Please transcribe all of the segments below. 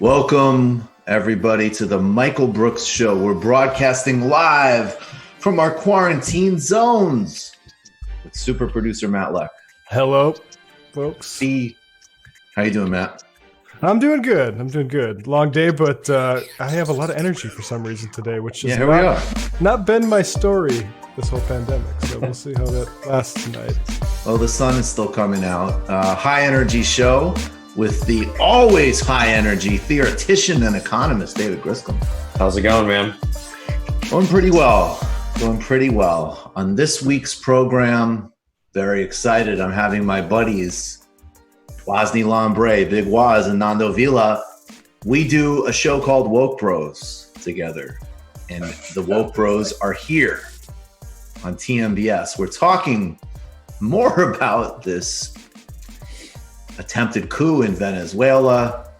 Welcome, everybody, to the Michael Brooks Show. We're broadcasting live from our quarantine zones with super producer Matt Leck. Hello, folks. How you doing, Matt? I'm doing good. Long day, but I have a lot of energy for some reason today, which has not been my story this whole pandemic. So we'll see how that lasts tonight. Well, the sun is still coming out. High energy show with the always high energy theoretician and economist, David Griscom. How's it going, man? Going pretty well. On this week's program, very excited. I'm having my buddies, Wosny, Lambre, Big Woz, and Nando, Vila. We do a show called Woke Bros together. And the Woke Bros are here on TMBS. We're talking more about this attempted coup in Venezuela,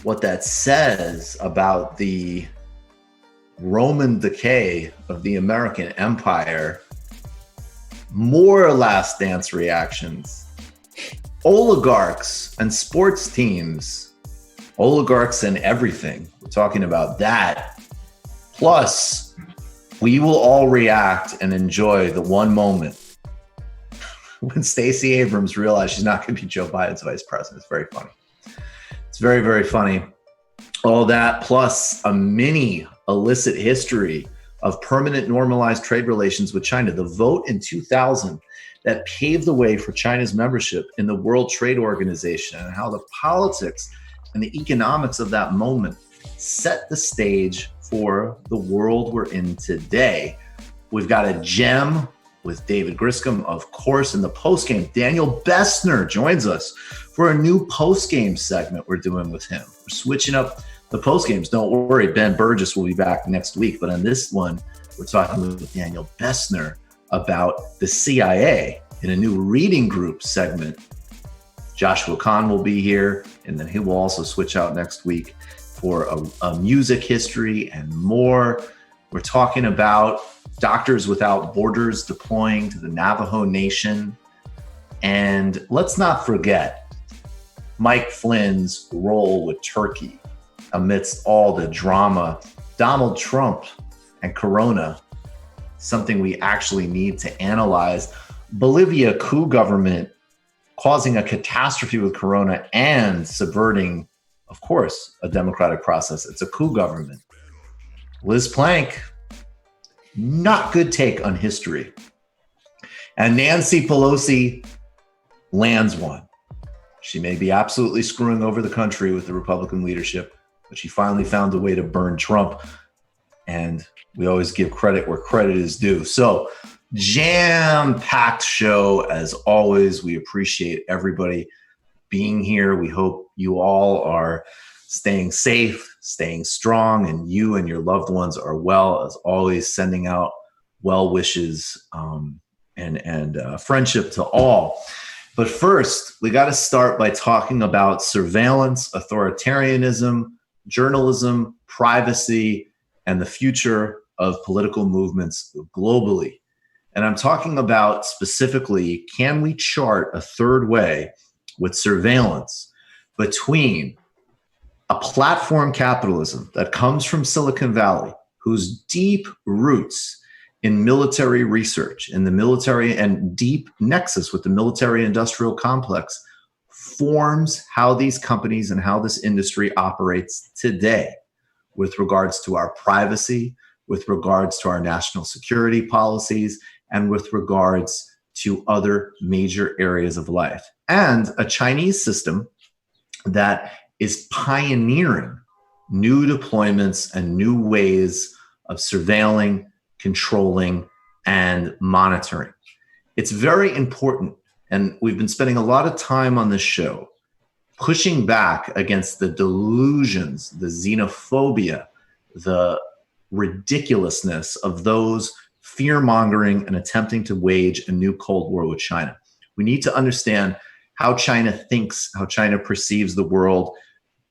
what that says about the Roman decay of the American empire, more Last Dance reactions, oligarchs and sports teams, oligarchs and everything. We're talking about that. Plus, we will all react and enjoy the one moment when Stacey Abrams realized she's not going to be Joe Biden's vice president. It's very funny. It's very, very funny. All that plus a mini illicit history of permanent normalized trade relations with China. The vote in 2000 that paved the way for China's membership in the World Trade Organization, and how the politics and the economics of that moment set the stage for the world we're in today. We've got a gem with David Griscom, of course, in the postgame. Daniel Bessner joins us for a new postgame segment we're doing with him. We're switching up the postgames. Don't worry, Ben Burgess will be back next week. But on this one, we're talking with Daniel Bessner about the CIA in a new reading group segment. Joshua Kahn will be here, and then he will also switch out next week for a music history and more. We're talking about Doctors Without Borders deploying to the Navajo Nation. And let's not forget Mike Flynn's role with Turkey amidst all the drama. Donald Trump and Corona, something we actually need to analyze. Bolivia coup government causing a catastrophe with Corona and subverting, of course, a democratic process. It's a coup government. Liz Plank, not good take on history. And Nancy Pelosi lands one. She may be absolutely screwing over the country with the Republican leadership, but she finally found a way to burn Trump. And we always give credit where credit is due. So, jam-packed show as always. We appreciate everybody being here. We hope you all are staying safe, staying strong, and you and your loved ones are well. As always, sending out well wishes and friendship to all. But first, we got to start by talking about surveillance, authoritarianism, journalism, privacy, and the future of political movements globally. And I'm talking about specifically, can we chart a third way with surveillance between a platform capitalism that comes from Silicon Valley, whose deep roots in military research, in the military and deep nexus with the military industrial complex, forms how these companies and how this industry operates today with regards to our privacy, with regards to our national security policies, and with regards to other major areas of life. And a Chinese system that is pioneering new deployments and new ways of surveilling, controlling, and monitoring. It's very important, and we've been spending a lot of time on this show pushing back against the delusions, the xenophobia, the ridiculousness of those fear-mongering and attempting to wage a new Cold War with China. We need to understand how China thinks, how China perceives the world,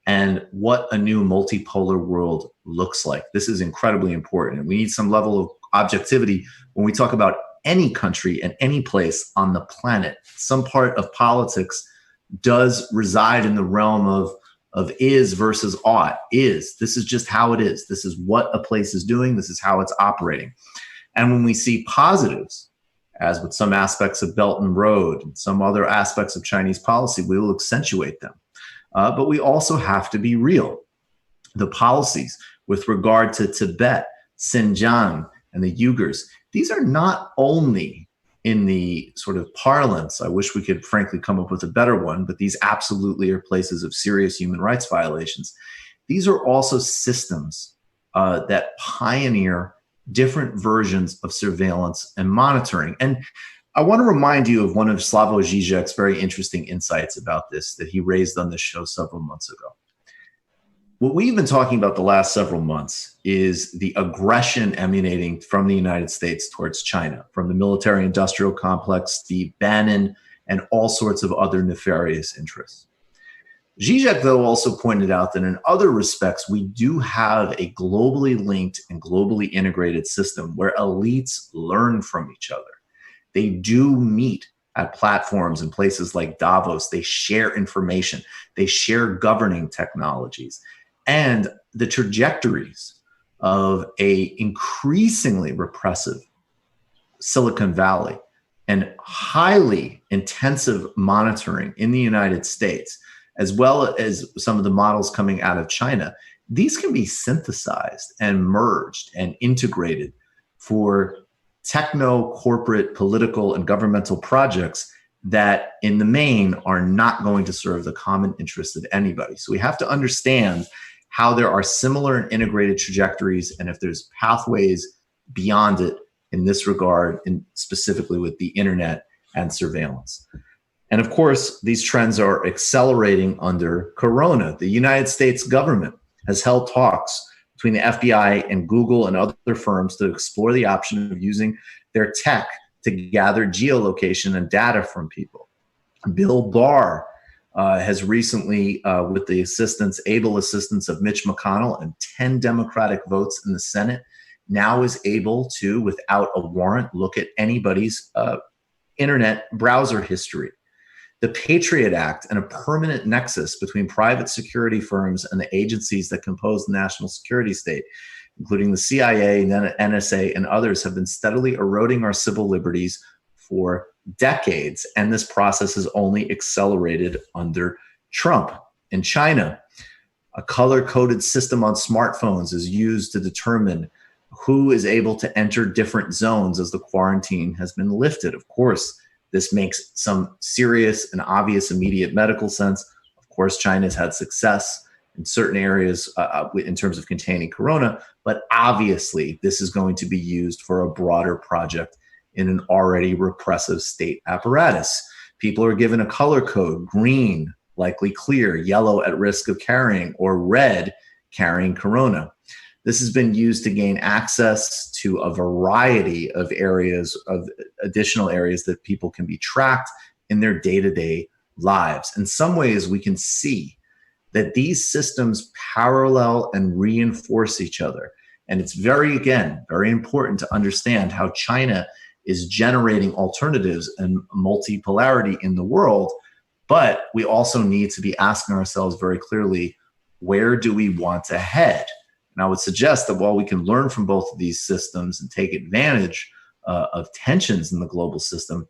and what a new multipolar world looks like. This is incredibly important. And we need some level of objectivity when we talk about any country and any place on the planet. Some part of politics does reside in the realm of is versus ought. This is just how it is. This is what a place is doing. This is how it's operating. And when we see positives, as with some aspects of Belt and Road and some other aspects of Chinese policy, we will accentuate them. But we also have to be real. The policies with regard to Tibet, Xinjiang, and the Uyghurs, these are not only in the sort of parlance, I wish we could frankly come up with a better one, but these absolutely are places of serious human rights violations. These are also systems that pioneer different versions of surveillance and monitoring. And I want to remind you of one of Slavoj Žižek's very interesting insights about this that he raised on this show several months ago. What we've been talking about the last several months is the aggression emanating from the United States towards China, from the military-industrial complex, Steve Bannon, and all sorts of other nefarious interests. Žižek, though, also pointed out that in other respects, we do have a globally linked and globally integrated system where elites learn from each other. They do meet at platforms in places like Davos. They share information. They share governing technologies. And the trajectories of a increasingly repressive Silicon Valley and highly intensive monitoring in the United States, as well as some of the models coming out of China, these can be synthesized and merged and integrated for techno, corporate, political, and governmental projects that in the main are not going to serve the common interest of anybody. So we have to understand how there are similar and integrated trajectories, and if there's pathways beyond it in this regard, and specifically with the internet and surveillance. And of course, these trends are accelerating under Corona. The United States government has held talks between the FBI and Google and other firms to explore the option of using their tech to gather geolocation and data from people. Bill Barr has recently, with the able assistance of Mitch McConnell and 10 Democratic votes in the Senate, now is able to, without a warrant, look at anybody's internet browser history. The Patriot Act and a permanent nexus between private security firms and the agencies that compose the national security state, including the CIA, NSA, and others, have been steadily eroding our civil liberties for decades, and this process has only accelerated under Trump. In China, a color-coded system on smartphones is used to determine who is able to enter different zones as the quarantine has been lifted. Of course, this makes some serious and obvious immediate medical sense. Of course, China's had success in certain areas in terms of containing corona, but obviously this is going to be used for a broader project in an already repressive state apparatus. People are given a color code: green, likely clear; yellow, at risk of carrying; or red, carrying corona. This has been used to gain access to a variety of areas, of additional areas that people can be tracked in their day-to-day lives. In some ways, we can see that these systems parallel and reinforce each other. And it's very important to understand how China is generating alternatives and multipolarity in the world. But we also need to be asking ourselves very clearly, where do we want to head? And I would suggest that while we can learn from both of these systems and take advantage of tensions in the global system,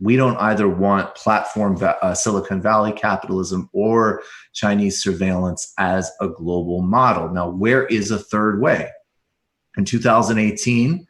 we don't either want platform Silicon Valley capitalism or Chinese surveillance as a global model. Now, where is a third way? In 2018,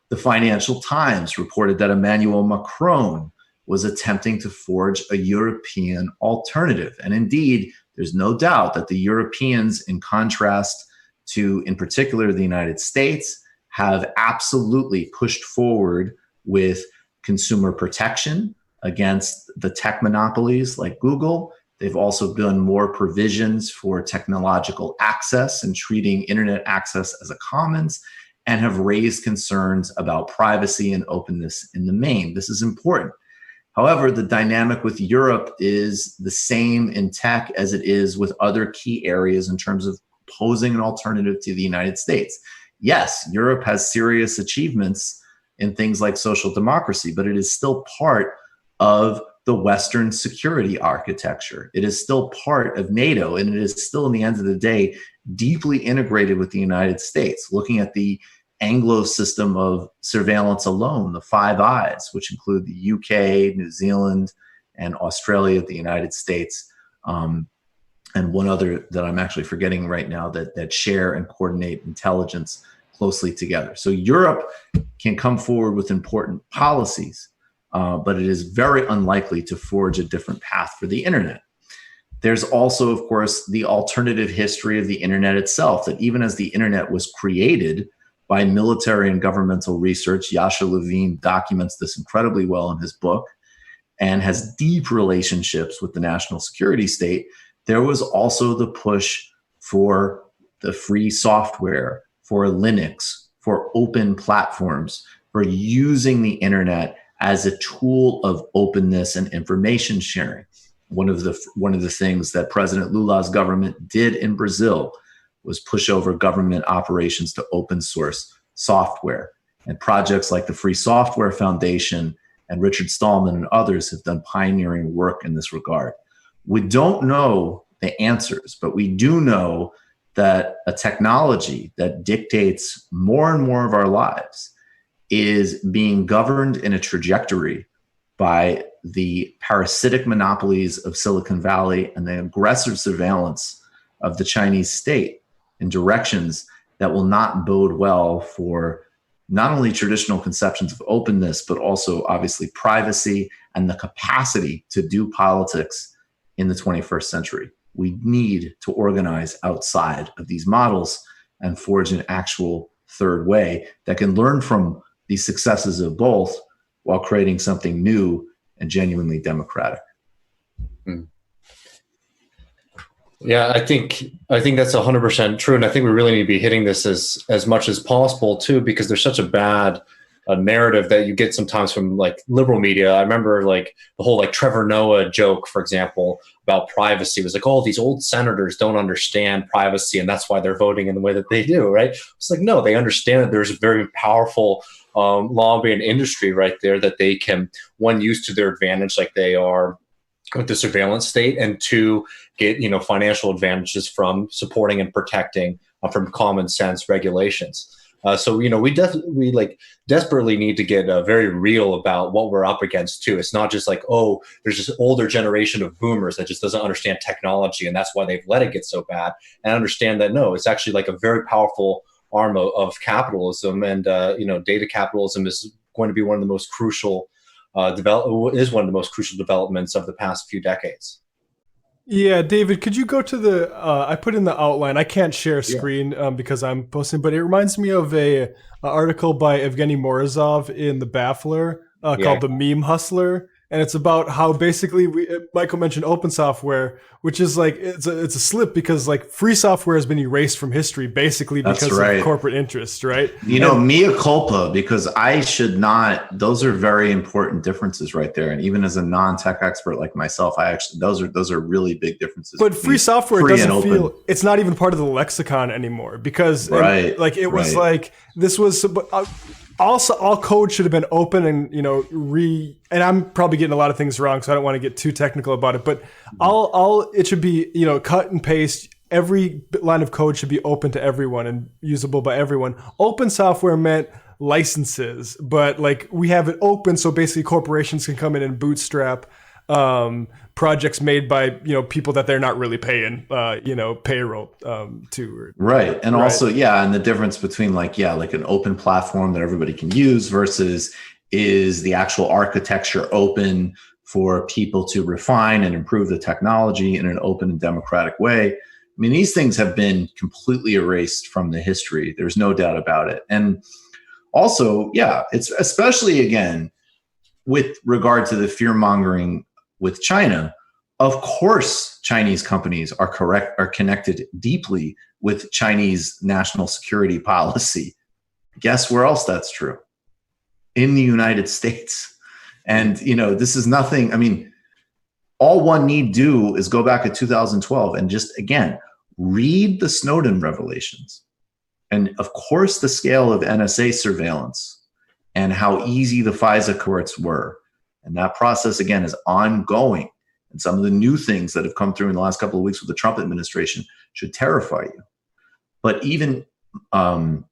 the Financial Times reported that Emmanuel Macron was attempting to forge a European alternative. And indeed, there's no doubt that the Europeans, in contrast to, in particular, the United States, have absolutely pushed forward with consumer protection against the tech monopolies like Google. They've also done more provisions for technological access and treating internet access as a commons, and have raised concerns about privacy and openness in the main. This is important. However, the dynamic with Europe is the same in tech as it is with other key areas in terms of posing an alternative to the United States. Yes, Europe has serious achievements in things like social democracy, but it is still part of the Western security architecture. It is still part of NATO, and it is still, in the end of the day, deeply integrated with the United States. Looking at the Anglo system of surveillance alone, the Five Eyes, which include the UK, New Zealand, and Australia, the United States, and one other that I'm actually forgetting right now, that share and coordinate intelligence closely together. So Europe can come forward with important policies, but it is very unlikely to forge a different path for the internet. There's also, of course, the alternative history of the internet itself, that even as the internet was created by military and governmental research, Yasha Levine documents this incredibly well in his book, and has deep relationships with the national security state, there was also the push for the free software, for Linux, for open platforms, for using the internet as a tool of openness and information sharing. One of the things that President Lula's government did in Brazil was push over government operations to open source software. And projects like the Free Software Foundation and Richard Stallman and others have done pioneering work in this regard. We don't know the answers, but we do know that a technology that dictates more and more of our lives is being governed in a trajectory by the parasitic monopolies of Silicon Valley and the aggressive surveillance of the Chinese state in directions that will not bode well for not only traditional conceptions of openness, but also obviously privacy and the capacity to do politics in the 21st century. We need to organize outside of these models and forge an actual third way that can learn from the successes of both while creating something new and genuinely democratic. Yeah, I think that's 100% true, and I think we really need to be hitting this as much as possible too, because there's such a bad narrative that you get sometimes from like liberal media. I remember like the whole like Trevor Noah joke, for example, about privacy. It was like, oh, these old senators don't understand privacy, and that's why they're voting in the way that they do, right? It's like, no, they understand that there's a very powerful lobby and industry right there that they can, one, use to their advantage, like they are with the surveillance state, and two, get financial advantages from supporting and protecting from common sense regulations. So we desperately need to get very real about what we're up against too. It's not just like, oh, there's this older generation of boomers that just doesn't understand technology, and that's why they've let it get so bad. And understand that no, it's actually like a very powerful arm of capitalism, and data capitalism is going to be one of the most crucial developments of the past few decades. Yeah, David, could you go to the, I put in the outline, I can't share screen because I'm posting, but it reminds me of a article by Evgeny Morozov in The Baffler called The Meme Hustler. And it's about how basically Michael mentioned open software, which is like, it's a slip because like free software has been erased from history basically because of corporate interests, right? Mea culpa, because I should not, those are very important differences right there. And even as a non-tech expert like myself, those are really big differences. But free software doesn't feel, it's not even part of the lexicon anymore because was like, this was, also, all code should have been open and, and I'm probably getting a lot of things wrong, so I don't want to get too technical about it, but it should be, cut and paste. Every line of code should be open to everyone and usable by everyone. Open software meant licenses, but like we have it open, so basically corporations can come in and bootstrap projects made by people that they're not really paying payroll to. Right. And also, and the difference between like an open platform that everybody can use versus is the actual architecture open for people to refine and improve the technology in an open and democratic way. I mean, these things have been completely erased from the history. There's no doubt about it. And also, it's especially again with regard to the fear mongering with China. Of course, Chinese companies are connected deeply with Chinese national security policy. Guess where else that's true? In the United States. And, this is nothing. I mean, all one need do is go back to 2012 and just, again, read the Snowden revelations. And of course, the scale of NSA surveillance and how easy the FISA courts were And that process, again, is ongoing. And some of the new things that have come through in the last couple of weeks with the Trump administration should terrify you. But even, in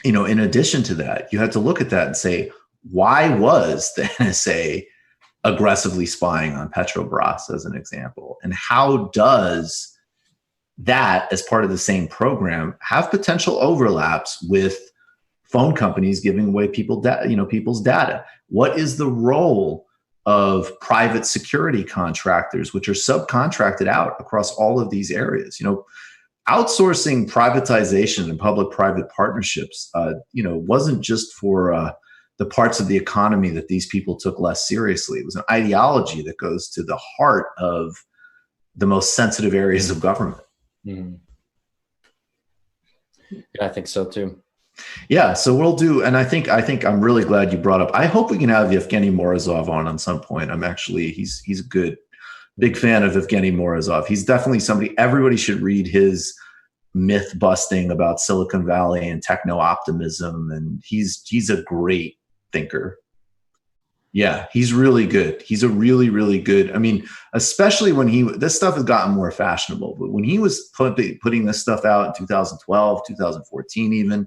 addition to that, you have to look at that and say, why was the NSA aggressively spying on Petrobras, as an example? And how does that, as part of the same program, have potential overlaps with phone companies giving away people's data? What is the role of private security contractors, which are subcontracted out across all of these areas? Outsourcing privatization and public-private partnerships, wasn't just for the parts of the economy that these people took less seriously. It was an ideology that goes to the heart of the most sensitive areas of government. Mm-hmm. Yeah, I think so too. Yeah, so we'll do, and I think I'm really glad you brought up. I hope we can have Yevgeny Morozov on some point. He's a good, big fan of Yevgeny Morozov. He's definitely somebody, everybody should read his myth busting about Silicon Valley and techno optimism, and he's a great thinker. Yeah, he's really good. He's a really, really good. Especially when this stuff has gotten more fashionable, but when he was putting this stuff out in 2012, 2014, even,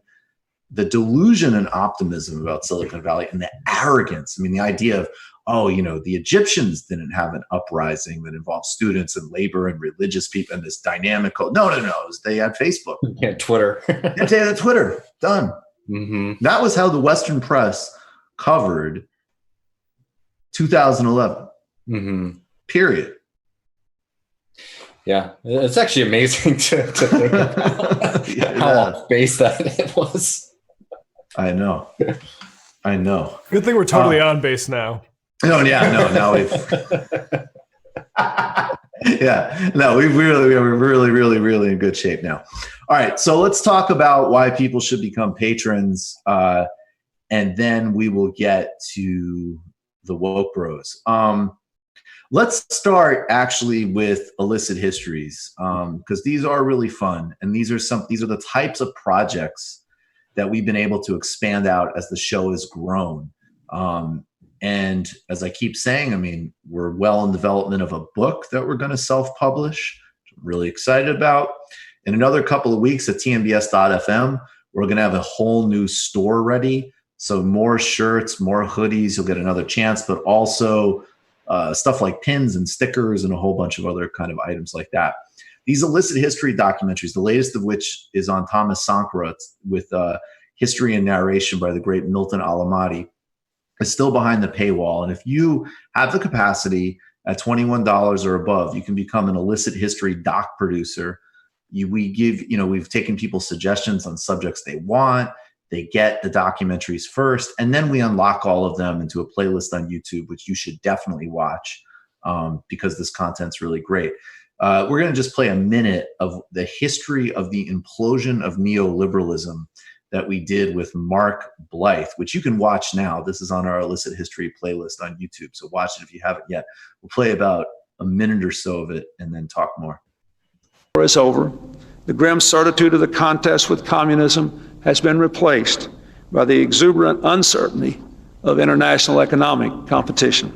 the delusion and optimism about Silicon Valley and the arrogance. The idea of, the Egyptians didn't have an uprising that involved students and labor and religious people and this dynamic. No. They had Facebook. Yeah, Twitter. They had Twitter. Done. Mm-hmm. That was how the Western press covered 2011. Mm-hmm. Period. Yeah, it's actually amazing to think about how off base that it was. I know. Good thing we're totally on base now. Now we've we're really in good shape now. All right, so let's talk about why people should become patrons, and then we will get to the woke bros. Let's start actually with illicit histories, because these are really fun, and these are the types of projects that we've been able to expand out as the show has grown. And as I keep saying, we're well in development of a book that we're going to self-publish, which I'm really excited about. In another couple of weeks at tmbs.fm, we're going to have a whole new store ready. So more shirts, more hoodies, you'll get another chance, but also stuff like pins and stickers and a whole bunch of other kind of items like that. These illicit history documentaries, the latest of which is on Thomas Sankara with history and narration by the great Milton Alamati, is still behind the paywall. And if you have the capacity at $21 or above, you can become an illicit history doc producer. We've taken people's suggestions on subjects they want. They get the documentaries first, and then we unlock all of them into a playlist on YouTube, which you should definitely watch because this content's really great. We're going to just play a minute of the history of the implosion of neoliberalism that we did with Mark Blythe, which you can watch now. This is on our illicit history playlist on YouTube, so watch it if you haven't yet. We'll play about a minute or so of it and then talk more. War is over. The grim certitude of the contest with communism has been replaced by the exuberant uncertainty of international economic competition.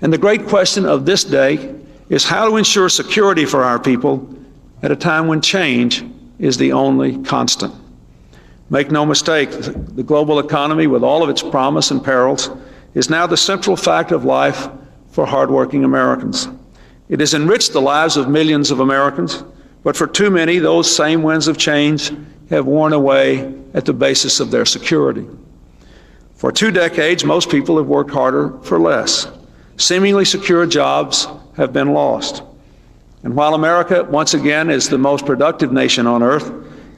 And the great question of this day is how to ensure security for our people at a time when change is the only constant. Make no mistake, the global economy, with all of its promise and perils, is now the central fact of life for hardworking Americans. It has enriched the lives of millions of Americans, but for too many, those same winds of change have worn away at the basis of their security. For 2 decades, most people have worked harder for less. Seemingly secure jobs have been lost. And while America, once again, is the most productive nation on earth,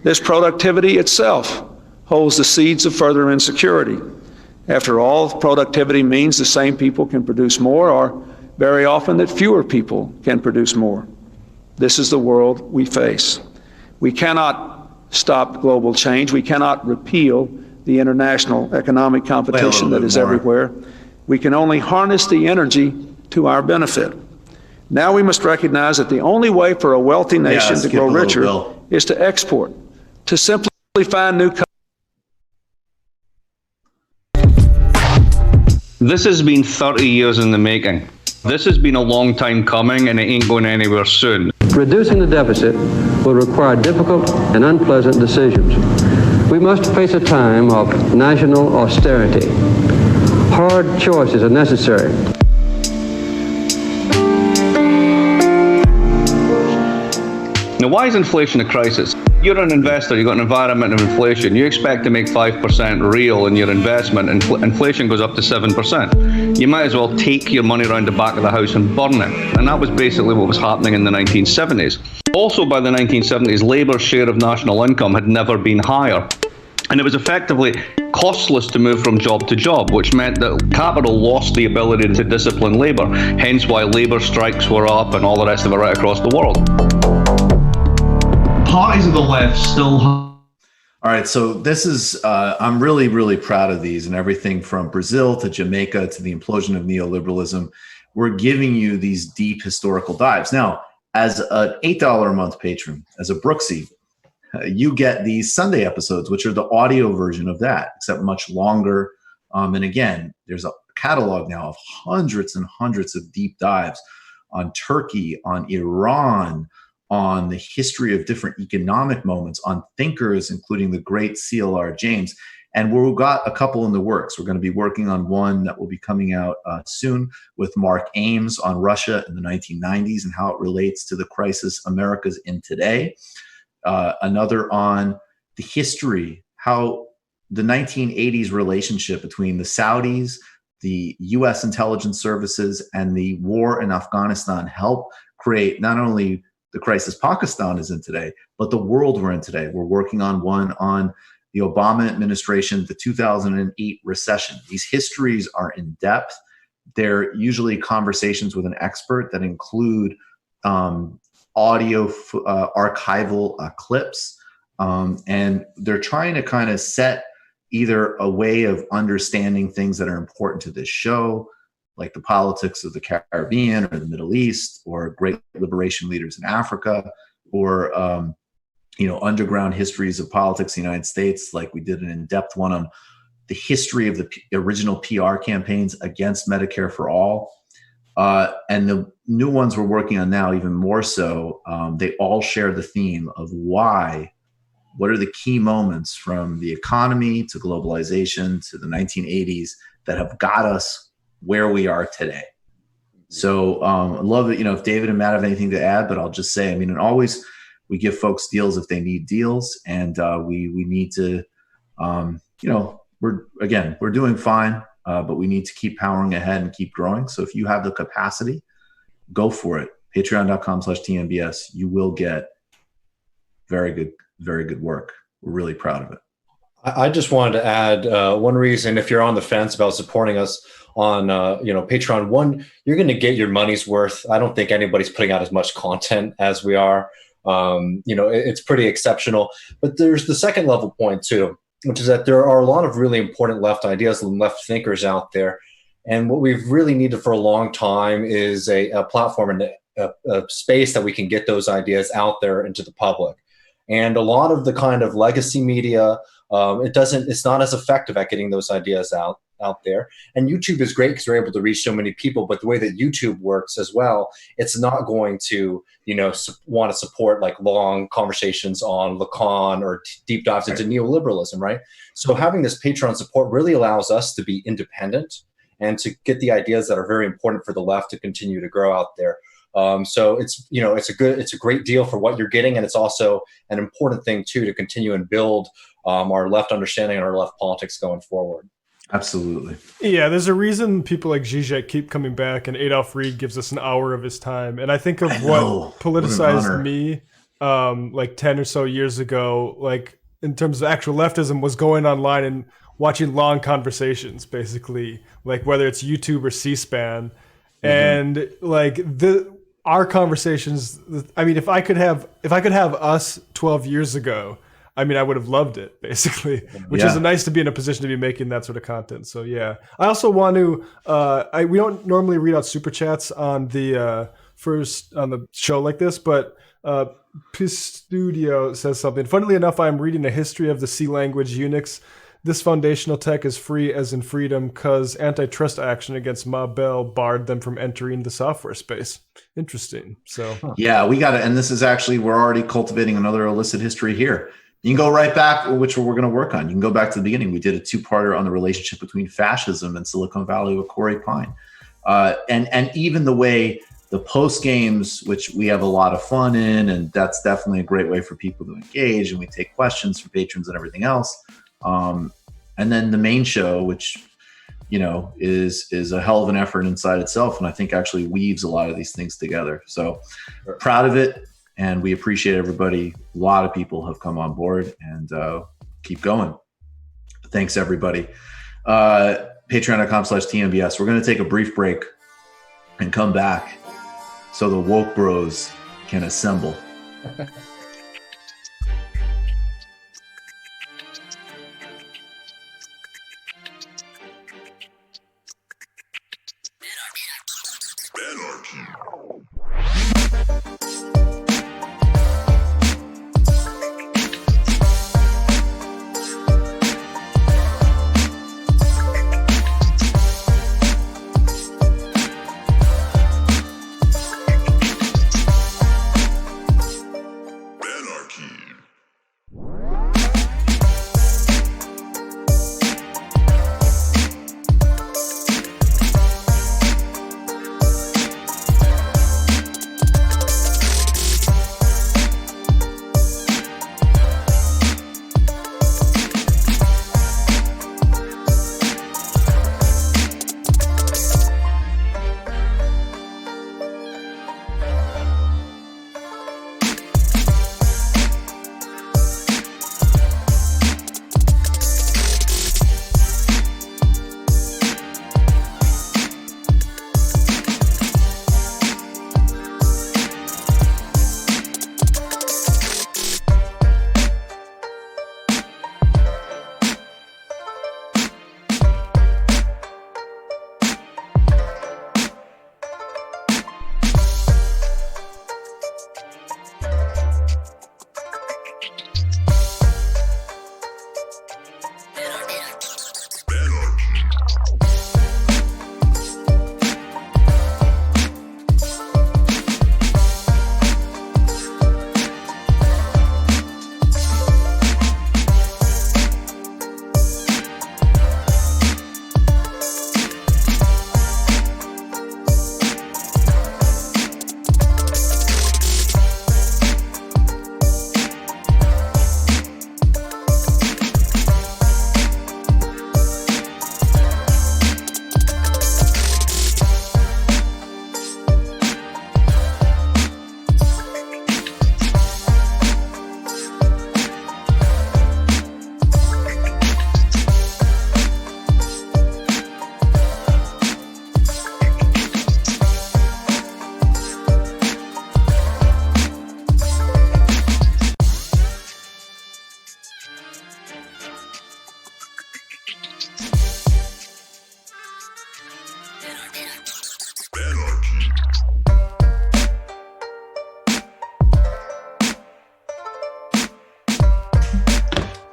this productivity itself holds the seeds of further insecurity. After all, productivity means the same people can produce more, or very often that fewer people can produce more. This is the world we face. We cannot stop global change. We cannot repeal the international economic competition that is everywhere. We can only harness the energy to our benefit. Now we must recognize that the only way for a wealthy nation to grow richer is to export, to simply find new This has been 30 years in the making. This has been a long time coming, and it ain't going anywhere soon. Reducing the deficit will require difficult and unpleasant decisions. We must face a time of national austerity. Hard choices are necessary. Now, why is inflation a crisis? You're an investor, you've got an environment of inflation. You expect to make 5% real in your investment, and inflation goes up to 7%. You might as well take your money around the back of the house and burn it. And that was basically what was happening in the 1970s. Also, by the 1970s, Labour's share of national income had never been higher. And it was effectively costless to move from job to job, which meant that capital lost the ability to discipline Labour, hence why Labour strikes were up and all the rest of it right across the world. Parties of the left still All right, so this is, I'm really, really proud of these, and everything from Brazil to Jamaica to the implosion of neoliberalism. We're giving you these deep historical dives. Now, as an $8 a month patron, as a Brooksy, you get these Sunday episodes, which are the audio version of that, except much longer. And again, there's a catalog now of hundreds and hundreds of deep dives on Turkey, on Iran, on the history of different economic moments, on thinkers, including the great C.L.R. James. And we've got a couple in the works. We're going to be working on one that will be coming out soon with Mark Ames on Russia in the 1990s and how it relates to the crisis America's in today. Another on the history, how the 1980s relationship between the Saudis, the U.S. intelligence services, and the war in Afghanistan helped create not only the crisis Pakistan is in today, but the world we're in today. We're working on one on the Obama administration, the 2008 recession. These histories are in depth. They're usually conversations with an expert that include audio archival clips. And they're trying to kind of set either a way of understanding things that are important to this show, like the politics of the Caribbean or the Middle East, or great liberation leaders in Africa, or underground histories of politics in the United States, like we did an in-depth one on the history of the original PR campaigns against Medicare for All. And the new ones we're working on now, even more so, they all share the theme of what are the key moments from the economy to globalization to the 1980s that have got us where we are today. So I love it. If David and Matt have anything to add, but I'll just say, and always we give folks deals if they need deals, and we need to, we're doing fine, but we need to keep powering ahead and keep growing. So if you have the capacity, go for it. Patreon.com/TNBS. You will get very good work. We're really proud of it. I just wanted to add one reason, if you're on the fence about supporting us on Patreon, one, you're going to get your money's worth. I don't think anybody's putting out as much content as we are. It's pretty exceptional. But there's the second level point too, which is that there are a lot of really important left ideas and left thinkers out there. And what we've really needed for a long time is a platform and a space that we can get those ideas out there into the public. And a lot of the kind of legacy media, it's not as effective at getting those ideas out there. And YouTube is great because we're able to reach so many people, but the way that YouTube works as well, it's not going to, want to support like long conversations on Lacan or deep dives into neoliberalism, right? So having this Patreon support really allows us to be independent and to get the ideas that are very important for the left to continue to grow out there. So it's a great deal for what you're getting, and it's also an important thing too to continue and build our left understanding and our left politics going forward. Absolutely. Yeah, there's a reason people like Zizek keep coming back, and Adolf Reed gives us an hour of his time. And I think of what politicized me like 10 or so years ago, like in terms of actual leftism, was going online and watching long conversations, basically, like whether it's YouTube or C-SPAN. Mm-hmm. And like our conversations, if I could have us 12 years ago, I would have loved it, basically, which is nice to be in a position to be making that sort of content. So, yeah. I also want to, we don't normally read out super chats on the show like this, but P Studio says something. Funnily enough, I'm reading a history of the C language Unix This foundational tech is free as in freedom because antitrust action against Ma Bell barred them from entering the software space. Interesting. So yeah, we got it. And this is actually, we're already cultivating another illicit history here. You can go right back, which we're going to work on. You can go back to the beginning. We did a 2-parter on the relationship between fascism and Silicon Valley with Corey Pine. And even the way the post games, which we have a lot of fun in, and that's definitely a great way for people to engage. And we take questions from patrons and everything else. And then the main show, which, you know, is a hell of an effort inside itself. And I think actually weaves a lot of these things together. So proud of it. And we appreciate everybody. A lot of people have come on board, and keep going. Thanks, everybody. Patreon.com/TMBS. We're going to take a brief break and come back so the woke bros can assemble.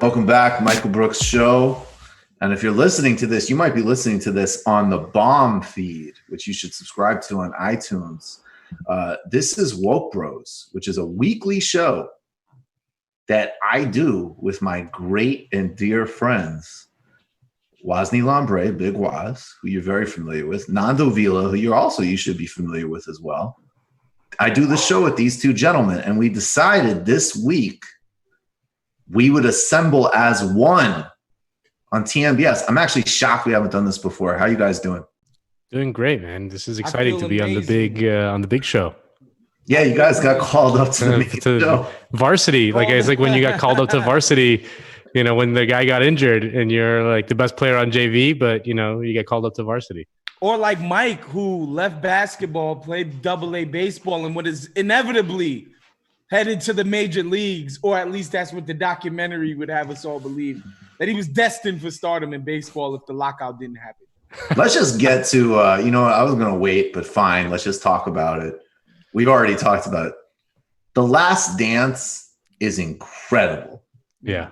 Welcome back, Michael Brooks Show. And if you're listening to this, you might be listening to this on the Bomb feed, which you should subscribe to on iTunes. This is Woke Bros, which is a weekly show that I do with my great and dear friends, Wosny Lambre, Big Woz, who you're very familiar with, Nando Vila, who you should be familiar with as well. I do the show with these two gentlemen, and we decided this week we would assemble as one on TMBS. I'm actually shocked we haven't done this before. How you guys doing? Doing great, man. This is exciting to be amazing on the big show. Yeah, you guys got called up to the main show. Varsity. Like it's like when you got called up to varsity, you know, when the guy got injured and you're like the best player on JV, but you know, you get called up to varsity. Or like Mike, who left basketball, played AA baseball, and what is inevitably headed to the major leagues, or at least that's what the documentary would have us all believe, that he was destined for stardom in baseball if the lockout didn't happen. Let's just get to, you know, I was going to wait, but fine. Let's just talk about it. We've already talked about it. The Last Dance is incredible. Yeah.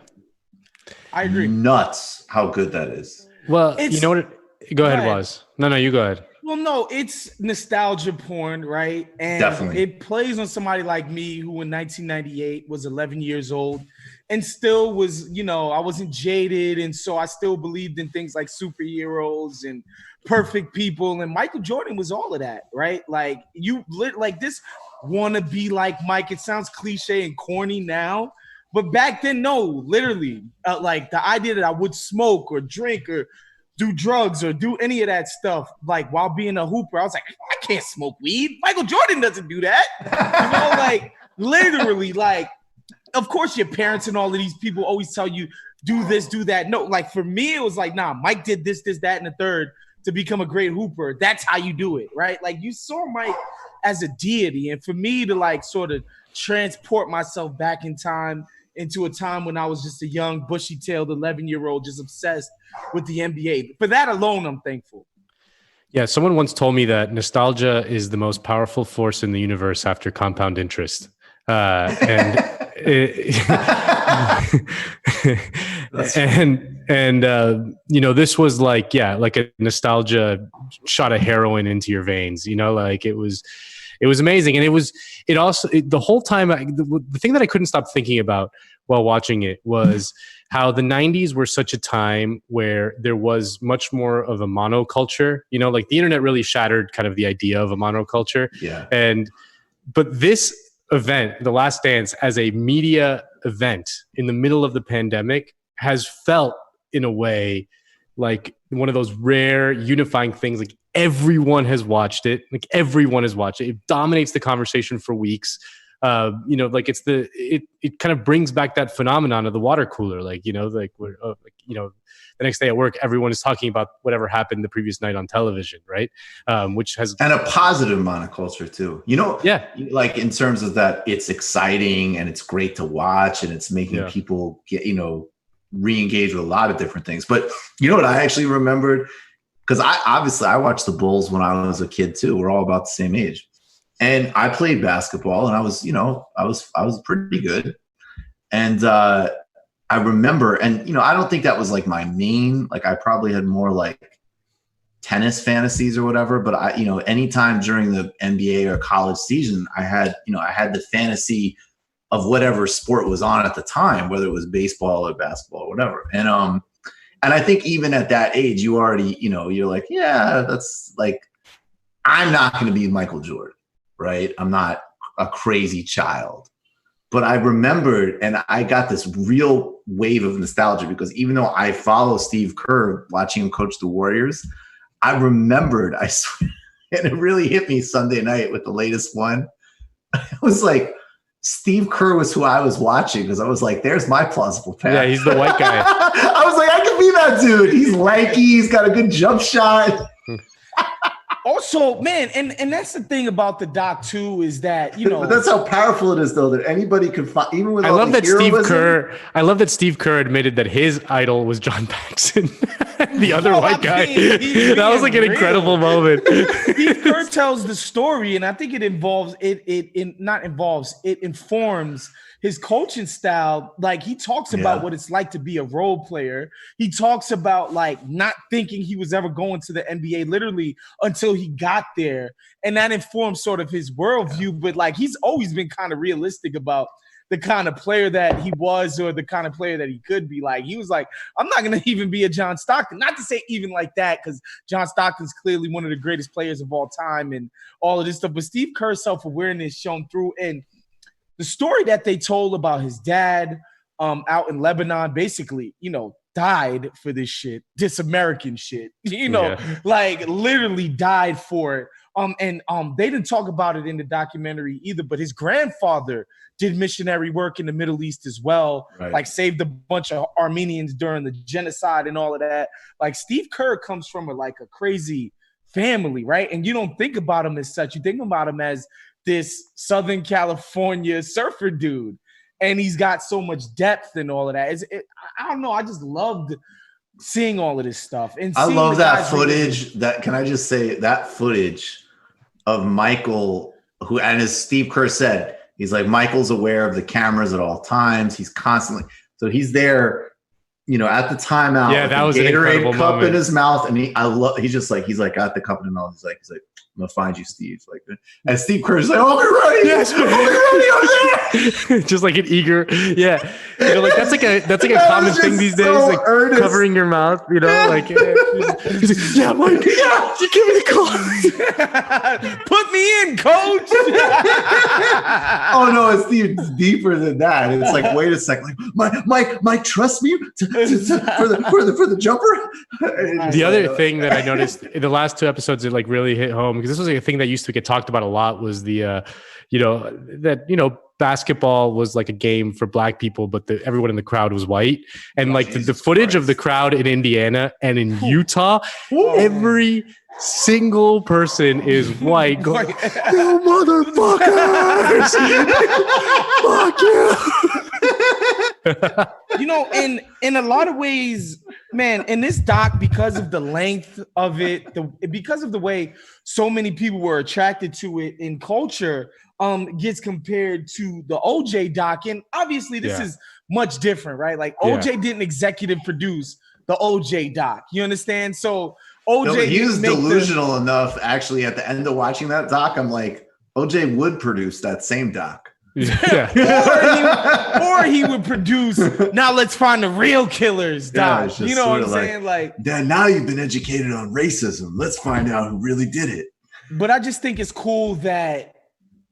I agree. Nuts how good that is. Well, you know what? Go ahead, Woz. No, you go ahead. Well, no, it's nostalgia porn, right? And Definitely. It plays on somebody like me who in 1998 was 11 years old and still was, I wasn't jaded. And so I still believed in things like superheroes and perfect people. And Michael Jordan was all of that, right? Like this want to be like Mike. It sounds cliche and corny now, but back then, no, literally, like the idea that I would smoke or drink or do drugs or do any of that stuff, like while being a hooper, I was like, I can't smoke weed. Michael Jordan doesn't do that. Like literally, like, of course your parents and all of these people always tell you, do this, do that. No, like for me, it was like, nah, Mike did this, that, and the third to become a great hooper. That's how you do it, right? Like you saw Mike as a deity. And for me to like sort of transport myself back in time into a time when I was just a young, bushy-tailed 11-year-old just obsessed with the NBA. For that alone, I'm thankful. Yeah, someone once told me that nostalgia is the most powerful force in the universe after compound interest. And this was like a nostalgia shot of heroin into your veins. Like it was amazing. And the whole time, the thing that I couldn't stop thinking about while watching it was how the 90s were such a time where there was much more of a monoculture, like the internet really shattered kind of the idea of a monoculture. Yeah. But this event, The Last Dance, as a media event in the middle of the pandemic has felt in a way like one of those rare unifying things. Like everyone has watched it. It dominates the conversation for weeks. Like it kind of brings back that phenomenon of the water cooler. The next day at work, everyone is talking about whatever happened the previous night on television, right? Which has and a positive monoculture too. Like in terms of that, it's exciting and it's great to watch and it's making people get re-engage with a lot of different things. But you know what I actually remembered, because I watched the Bulls when I was a kid too. We're all about the same age. And I played basketball and I was pretty good. And I remember, and I don't think that was like my main, like I probably had more like tennis fantasies or whatever, but anytime during the NBA or college season, I had the fantasy of whatever sport was on at the time, whether it was baseball or basketball or whatever. And I think even at that age, you already, you're like, yeah, that's like, I'm not going to be Michael Jordan. Right? I'm not a crazy child. But I remembered, and I got this real wave of nostalgia because even though I follow Steve Kerr, watching him coach the Warriors, I remembered, I swear, and it really hit me Sunday night with the latest one. I was like, Steve Kerr was who I was watching because I was like, there's my plausible path. Yeah, he's the white guy. I was like, I could be that dude. He's lanky. He's got a good jump shot. Also, man, and that's the thing about the doc too, is that But that's how powerful it is, though, that anybody could find. Even with I love that Steve Kerr admitted that his idol was John Paxson, the other white guy. That was like an incredible moment. Steve Kerr tells the story, and I think it informs his coaching style. Like he talks about what it's like to be a role player. He talks about like not thinking he was ever going to the NBA literally until he got there. And that informs sort of his worldview. But like he's always been kind of realistic about the kind of player that he was or the kind of player that he could be. Like he was like, I'm not going to even be a John Stockton. Not to say even like that, because John Stockton's clearly one of the greatest players of all time and all of this stuff. But Steve Kerr's self-awareness shown through. And the story that they told about his dad out in Lebanon, basically, died for this shit, this American shit, like literally died for it. And they didn't talk about it in the documentary either, but his grandfather did missionary work in the Middle East as well, like saved a bunch of Armenians during the genocide and all of that. Like Steve Kerr comes from a crazy family, right? And you don't think about him as such. You think about him as this Southern California surfer dude. And he's got so much depth and all of that. I don't know. I just loved seeing all of this stuff. And I love that footage. Can I just say that footage of Michael, who, and as Steve Kerr said, he's like, Michael's aware of the cameras at all times. He's constantly, so he's there at the timeout, Yeah, that was a an Gatorade incredible cup moment. in his mouth, and he's like got the cup in his mouth. He's like, I'm gonna find you, Steve. Like, and Steve Kerr's like, I'll be ready. Yes, I'll be ready. I'm there. Just like an eager, yeah. Like that's like a common thing these days, so like earnest. covering your mouth. Like he's like, yeah, Mike, yeah, you give me the call. Put me in, coach. Oh no, it's deeper than that. It's like, wait a second, like Mike, trust me for the jumper. The other thing that I noticed in the last 2 episodes that like really hit home, because this was like a thing that used to get talked about a lot, was the basketball was like a game for black people, but everyone in the crowd was white, and like the footage of the crowd in Indiana and in Utah, every single person is white going, you motherfuckers. Fuck you. In a lot of ways, man, in this doc, because of the length of it, because of the way so many people were attracted to it in culture, gets compared to the OJ doc. And obviously this is much different, right? Like OJ didn't executive produce the OJ doc. You understand? So OJ, he was delusional enough. Actually, at the end of watching that doc, I'm like, OJ would produce that same doc. Yeah. or he would produce, now let's find the real killers doc. You know what I'm saying? Like, Dad, now you've been educated on racism. Let's find out who really did it. But I just think it's cool that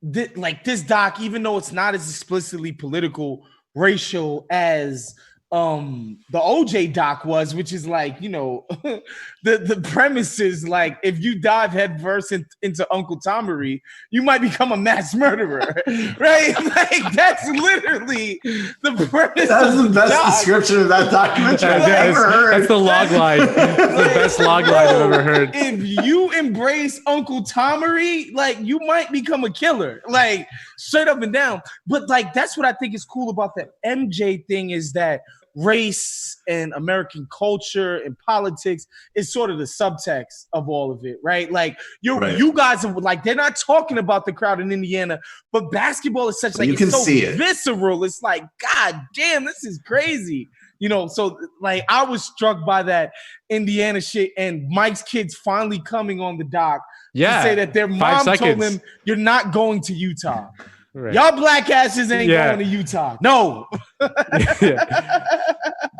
this doc, even though it's not as explicitly political, racial as the OJ doc was, which is like, the premise is like, if you dive headfirst into Uncle Tomery, you might become a mass murderer, right? Like that's literally the premise. That's the best description of that documentary I've ever heard. That's the log line. That's the best log line I've ever heard. If you embrace Uncle Tomery, like you might become a killer, like straight up and down. But like that's what I think is cool about the MJ thing, is that race and American culture and politics is sort of the subtext of all of it, right? Like you guys are like, they're not talking about the crowd in Indiana, but basketball is such like, it's so visceral. It's like, God damn, this is crazy. So like I was struck by that Indiana shit, and Mike's kids finally coming on the dock to say that their mom told them, you're not going to Utah. Right. Y'all black asses ain't going to Utah. No. And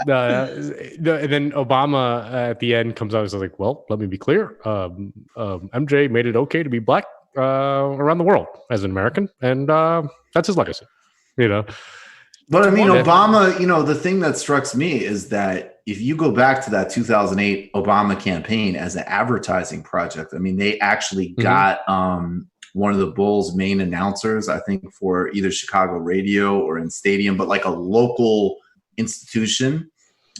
then Obama at the end comes out and was like, well, let me be clear. MJ made it okay to be black around the world as an American. And that's his legacy, But I mean, Obama, the thing that strikes me is that if you go back to that 2008 Obama campaign as an advertising project, I mean, they actually got one of the Bulls' main announcers, I think, for either Chicago radio or in stadium, but like a local institution,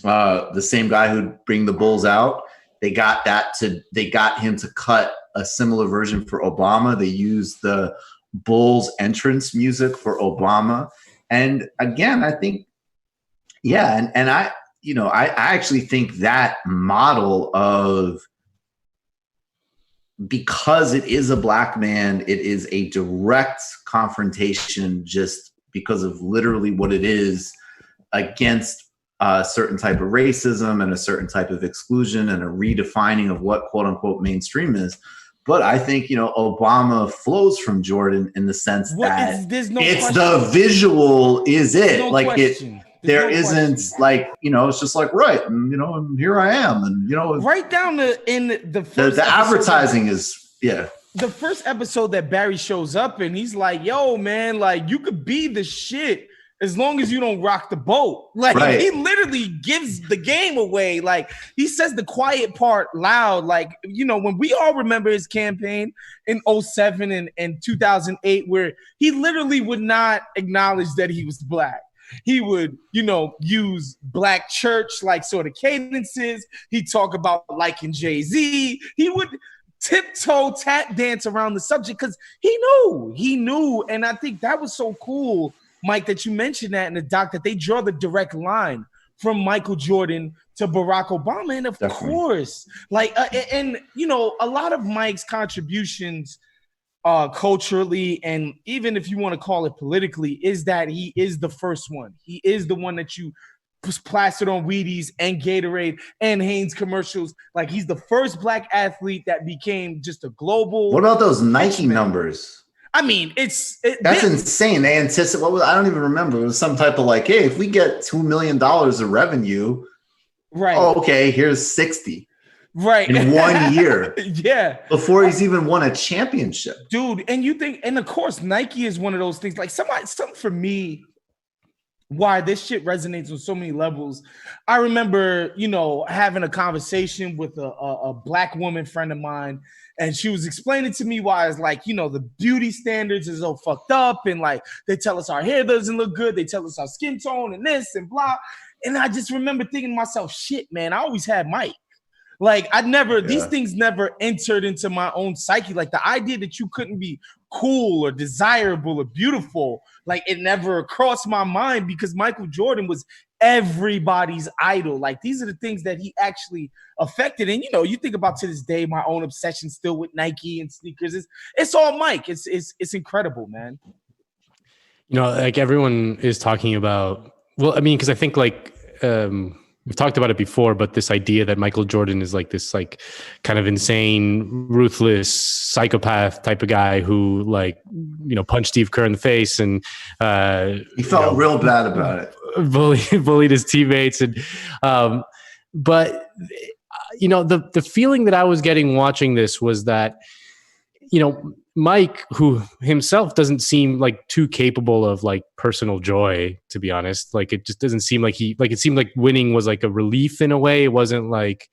the same guy who'd bring the Bulls out. They got him to cut a similar version for Obama. They used the Bulls entrance music for Obama. And again, I think, and I actually think that model of, because it is a black man, it is a direct confrontation just because of literally what it is against a certain type of racism and a certain type of exclusion and a redefining of what quote unquote mainstream is. But I think, Obama flows from Jordan in the sense that the visual is it. No like question. There isn't like, it's just like, right. And, and here I am. And, right down in the first the advertising is, the first episode that Barry shows up and he's like, yo, man, like you could be the shit as long as you don't rock the boat. Like he literally gives the game away. Like he says the quiet part loud. Like, when we all remember his campaign in 2007 and 2008, where he literally would not acknowledge that he was black. He would, use black church like sort of cadences. He'd talk about liking Jay-Z. He would tiptoe tap dance around the subject because he knew. And I think that was so cool, Mike, that you mentioned that in the doc, that they draw the direct line from Michael Jordan to Barack Obama. And of course, like, a lot of Mike's contributions culturally, and even if you want to call it politically, is that he is the first one. He is the one that you plastered on Wheaties and Gatorade and Hanes commercials. Like, he's the first black athlete that became just a global. What about those Nike numbers? I mean, that's insane. They anticipate. I don't even remember. It was some type of like, hey, if we get $2 million of revenue, right? Oh, okay, here's 60. Right. In 1 year. Yeah. Before he's even won a championship. Dude, and you think, and of course, Nike is one of those things. Like, something for me, why this shit resonates on so many levels. I remember, having a conversation with a black woman friend of mine, and she was explaining to me why it's like, the beauty standards is so fucked up, and like, they tell us our hair doesn't look good, they tell us our skin tone and this and blah. And I just remember thinking to myself, shit, man, I always had Mike. Like, these things never entered into my own psyche. Like, the idea that you couldn't be cool or desirable or beautiful, like, it never crossed my mind, because Michael Jordan was everybody's idol. Like, these are the things that he actually affected. And, you think about, to this day, my own obsession still with Nike and sneakers. It's all Mike. It's incredible, man. Like, everyone is talking about, well, I mean, because I think, like, we've talked about it before, but this idea that Michael Jordan is like this, like, kind of insane, ruthless psychopath type of guy who, like, punched Steve Kerr in the face, and he felt real bad about it. Bullied his teammates, and but the feeling that I was getting watching this was that Mike, who himself doesn't seem like too capable of like personal joy, to be honest. Like, it just doesn't seem like it seemed like winning was like a relief in a way. It wasn't like,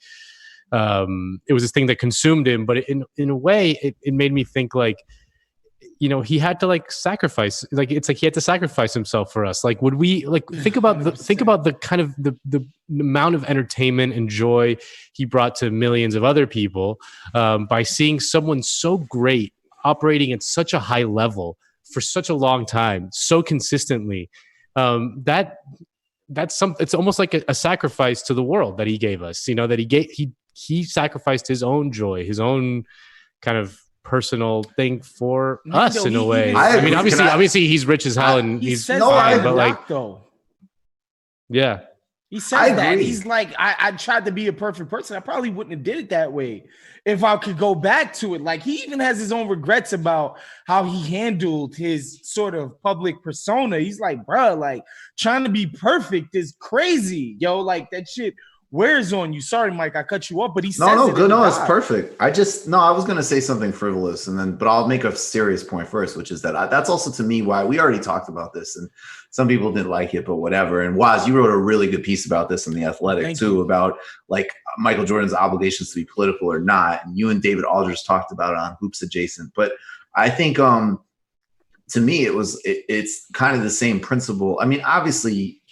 it was this thing that consumed him, but in a way it made me think like, he had to like sacrifice, like, it's like he had to sacrifice himself for us. Like, would we like think about the kind of the amount of entertainment and joy he brought to millions of other people, by seeing someone so great operating at such a high level for such a long time, so consistently, that's something. It's almost like a sacrifice to the world that he gave us. That he sacrificed his own joy, his own kind of personal thing for us in a way. I mean, obviously he's rich as hell, and he's fine, but like, yeah. He says that. He's like, I tried to be a perfect person. I probably wouldn't have did it that way if I could go back to it. Like, he even has his own regrets about how he handled his sort of public persona. He's like, bro, like, trying to be perfect is crazy, yo. Like, that shit wears on you. Sorry, Mike, I cut you off, but he says it's perfect. I was going to say something frivolous, but I'll make a serious point first, which is that that's also to me why we already talked about this, and some people didn't like it, but whatever. And Woz, you wrote a really good piece about this in The Athletic about like Michael Jordan's obligations to be political or not. And you and David Aldridge talked about it on Hoops Adjacent. But I think to me, it's kind of the same principle. I mean, obviously,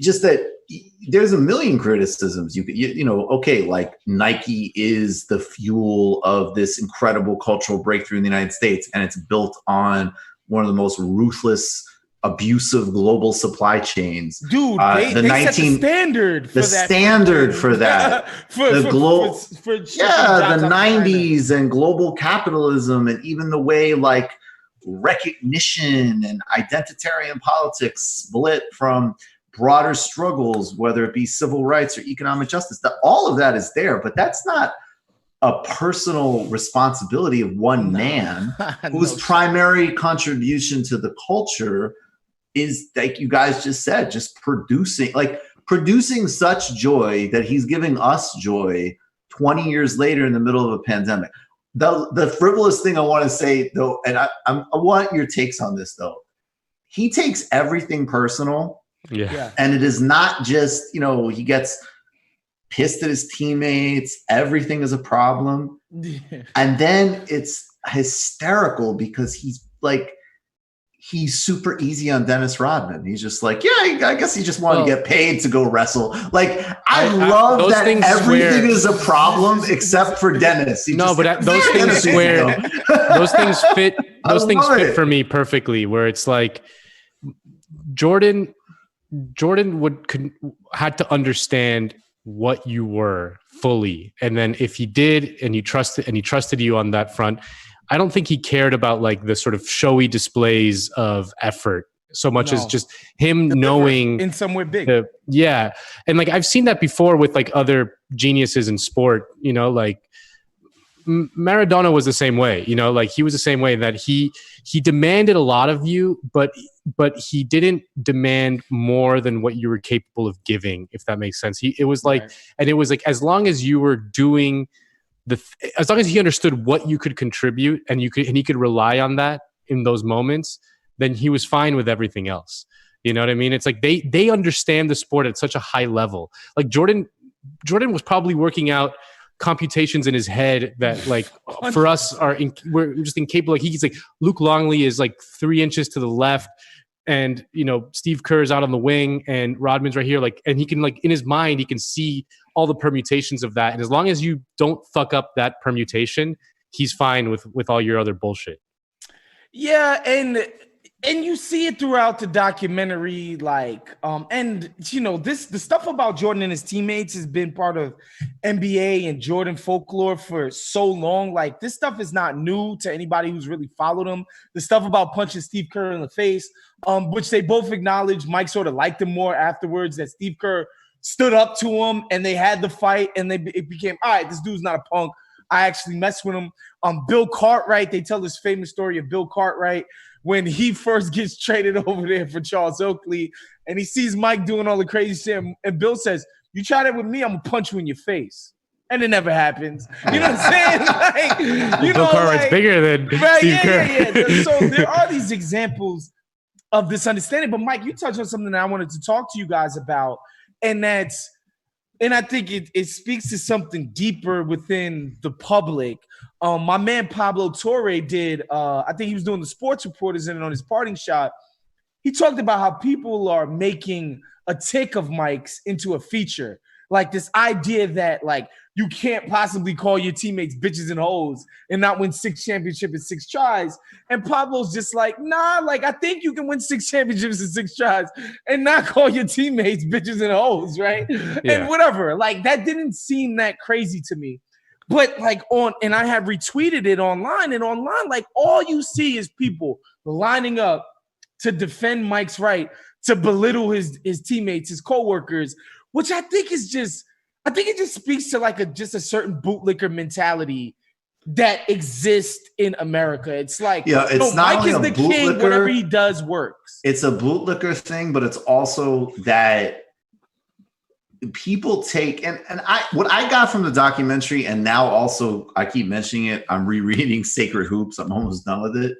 just that there's a million criticisms okay, like Nike is the fuel of this incredible cultural breakthrough in the United States, and it's built on one of the most ruthless, abusive global supply chains. Dude, they set the standard for that. The 90s and global capitalism, and even the way like recognition and identitarian politics split from broader struggles, whether it be civil rights or economic justice. All of that is there, but that's not a personal responsibility of one man whose primary contribution to the culture is, like you guys just said, just producing such joy that he's giving us joy 20 years later in the middle of a pandemic. The frivolous thing I want to say, though, and I want your takes on this, though. He takes everything personal. Yeah. And it is not just, he gets pissed at his teammates. Everything is a problem. And then it's hysterical because he's super easy on Dennis Rodman. He's just like, yeah, I guess he just wanted to get paid to go wrestle. Like, I love that everything is a problem except for Dennis. Those things fit. Those things fit for me perfectly. Where it's like Jordan had to understand what you were fully, and then if he did, and he trusted you on that front, I don't think he cared about like the sort of showy displays of effort so much as just him knowing in somewhere big. Yeah. And like, I've seen that before with like other geniuses in sport, you know, like Maradona was the same way, you know, like he was the same way that he demanded a lot of you, but he didn't demand more than what you were capable of giving, if that makes sense. It was like, and it was like, as long as you were doing as long as he understood what you could contribute and he could rely on that in those moments, then he was fine with everything else. You know what I mean? It's like they understand the sport at such a high level. Like Jordan was probably working out computations in his head that like for us we're just incapable. Like he's like, Luke Longley is like 3 inches to the left, and you know Steve Kerr's out on the wing and Rodman's right here, like, and he can, like, in his mind he can see all the permutations of that, and as long as you don't fuck up that permutation, he's fine with all your other bullshit. Yeah, and you see it throughout the documentary, like, and you know, the stuff about Jordan and his teammates has been part of NBA and Jordan folklore for so long. Like, this stuff is not new to anybody who's really followed him. The stuff about punching Steve Kerr in the face, which they both acknowledged, Mike sort of liked him more afterwards, that Steve Kerr stood up to him and they had the fight, and it became, all right, this dude's not a punk. I actually messed with him. Bill Cartwright, they tell this famous story of Bill Cartwright when he first gets traded over there for Charles Oakley, and he sees Mike doing all the crazy shit, and Bill says, "You try that with me, I'm gonna punch you in your face." And it never happens. You know what I'm saying? Like, you Bill know, Cartwright's like, bigger than Steve Kerr. Yeah. So there are these examples of this understanding. But Mike, you touched on something that I wanted to talk to you guys about, and I think it speaks to something deeper within the public. My man Pablo Torre did, I think he was doing the Sports Reporters in on his parting shot. He talked about how people are making a tick of Mike's into a feature. Like this idea that like you can't possibly call your teammates bitches and hoes and not win 6 championships in 6 tries. And Pablo's just like, nah, like I think you can win 6 championships in 6 tries and not call your teammates bitches and hoes, right? Yeah. And whatever. Like that didn't seem that crazy to me. But like and I have retweeted it online, and online, like all you see is people lining up to defend Mike's right to belittle his teammates, his coworkers, which I think it just speaks to like just a certain bootlicker mentality that exists in America. It's like, it's not Mike is the king, whatever he does works. It's a bootlicker thing, but it's also that people take, and what I got from the documentary, and now also I keep mentioning it, I'm rereading Sacred Hoops, I'm almost done with it,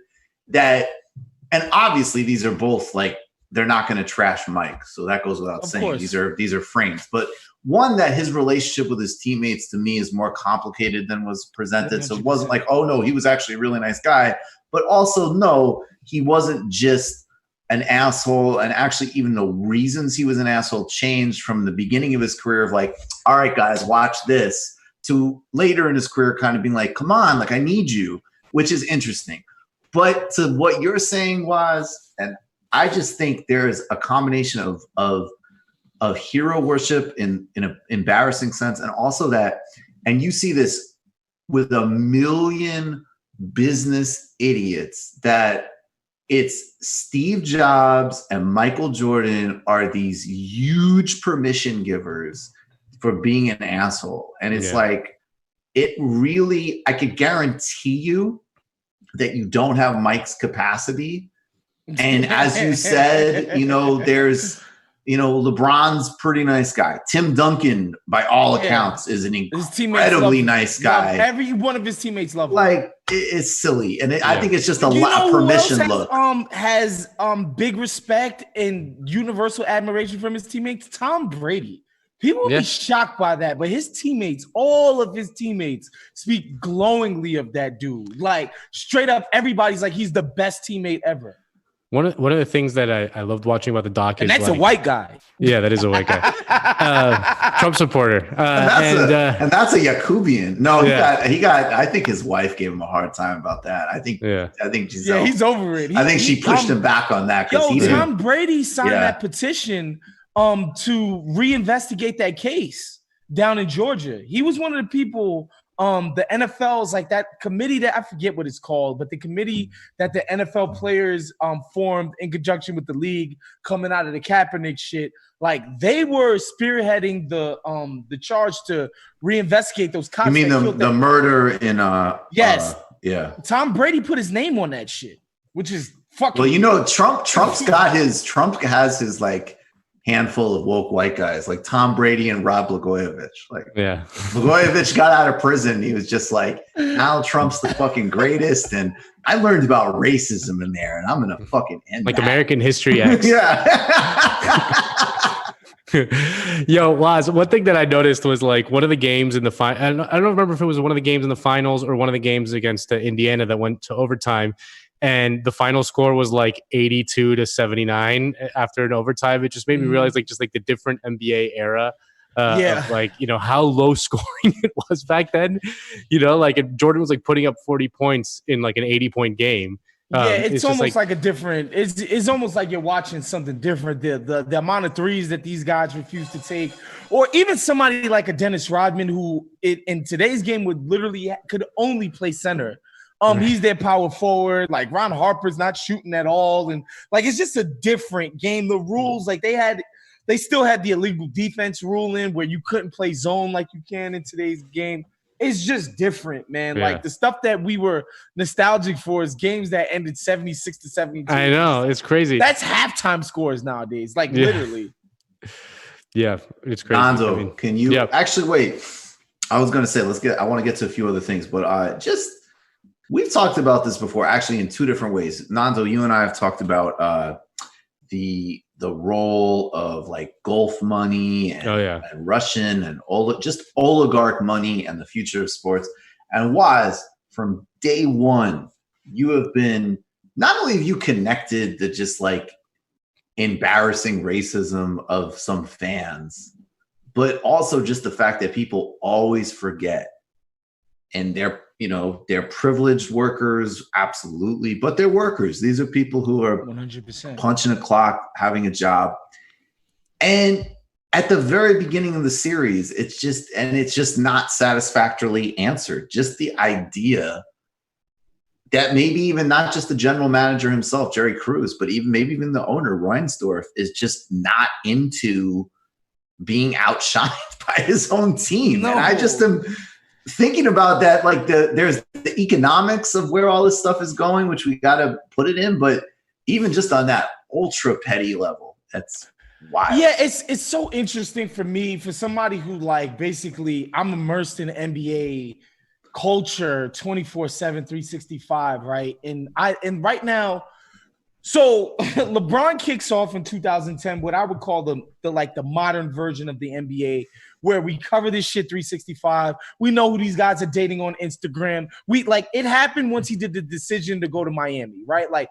and obviously these are both like, they're not going to trash Mike, so that goes without saying. Course. These are frames, but one, that his relationship with his teammates to me is more complicated than was presented. 100%. So it wasn't like, oh no, he was actually a really nice guy, but also no, he wasn't just an asshole. And actually, even the reasons he was an asshole changed from the beginning of his career of like, all right, guys, watch this, to later in his career kind of being like, come on, like I need you, which is interesting. But to what you're saying was, and I just think there's a combination of hero worship in an embarrassing sense, and also that, and you see this with a million business idiots, that it's Steve Jobs and Michael Jordan are these huge permission givers for being an asshole. And it's like, it really, I could guarantee you that you don't have Mike's capacity. And as you said, there's, LeBron's pretty nice guy. Tim Duncan, by all accounts, is an incredibly nice guy. Every one of his teammates love him. Like, it's silly. And I think it's just a permission look. Has big respect and universal admiration from his teammates? Tom Brady. People will be shocked by that, but his teammates, all of his teammates, speak glowingly of that dude. Like, straight up, everybody's like, he's the best teammate ever. One of the things that I loved watching about the doc is, and that's a white guy. Yeah, that is a white guy. Trump supporter. And that's a Yakubian. No, he got. I think his wife gave him a hard time about that. I think Giselle, he's over it. I think she pushed him back on that. Tom Brady signed that petition to reinvestigate that case down in Georgia. He was one of the people the NFL is like that committee that I forget what it's called, but the committee that the NFL players formed in conjunction with the league coming out of the Kaepernick shit, like they were spearheading the charge to reinvestigate those cops. You mean the murder in yes. Yeah. Tom Brady put his name on that shit, which is fucking. Well, you know, Trump has his like handful of woke white guys like Tom Brady and Rod Blagojevich. Like, yeah, Blagojevich got out of prison. He was just like, Donald Trump's the fucking greatest, and I learned about racism in there, and I'm gonna fucking end like that. American History X. Yeah. Yo, Laz, one thing that I noticed was like one of the games in the final. I don't remember if it was one of the games in the finals or one of the games against Indiana that went to overtime. And the final score was like 82-79 after an overtime. It just made me realize like the different NBA era of like, you know, how low scoring it was back then. You know, like Jordan was like putting up 40 points in like an 80-point game. It's almost like a different. It's almost like you're watching something different. The amount of threes that these guys refuse to take, or even somebody like a Dennis Rodman who in today's game could only play center. He's their power forward. Like Ron Harper's not shooting at all, and like it's just a different game. The rules, like they still had the illegal defense rule in where you couldn't play zone like you can in today's game. It's just different, man. Yeah. Like the stuff that we were nostalgic for is games that ended 76-72. I know, it's crazy. That's halftime scores nowadays, like literally. Yeah, it's crazy. Nando, can you actually wait? I was gonna say I want to get to a few other things, but we've talked about this before, actually in two different ways. Nando, you and I have talked about the role of like Gulf money and Russian and just oligarch money and the future of sports. And Waz, from day one, you have been, not only have you connected the just like embarrassing racism of some fans, but also just the fact that people always forget, and they're privileged workers, absolutely, but they're workers. These are people who are 100% punching a clock, having a job. And at the very beginning of the series, it's just not satisfactorily answered. Just the idea that maybe even not just the general manager himself, Jerry Krause, but maybe even the owner, Reinsdorf, is just not into being outshined by his own team. No. And I just am thinking about that, like there's the economics of where all this stuff is going, which we got to put it in, but even just on that ultra petty level, that's wild. Yeah, it's so interesting for me, for somebody who like basically I'm immersed in NBA culture 24/7, 365, right? And right now, so LeBron kicks off in 2010, what I would call the modern version of the NBA, where we cover this shit 365. We know who these guys are dating on Instagram. It happened once he did the decision to go to Miami, right? Like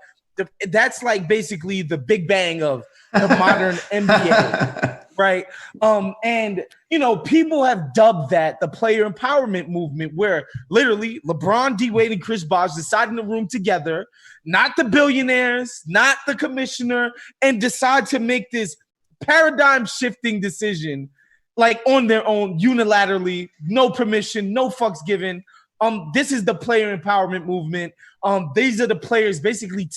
that's like basically the big bang of the modern NBA, right? And people have dubbed that the player empowerment movement, where literally LeBron, D Wade, and Chris Bosh decide in the room together, not the billionaires, not the commissioner, and decide to make this paradigm shifting decision, like on their own, unilaterally, no permission, no fucks given. This is the player empowerment movement. These are the players basically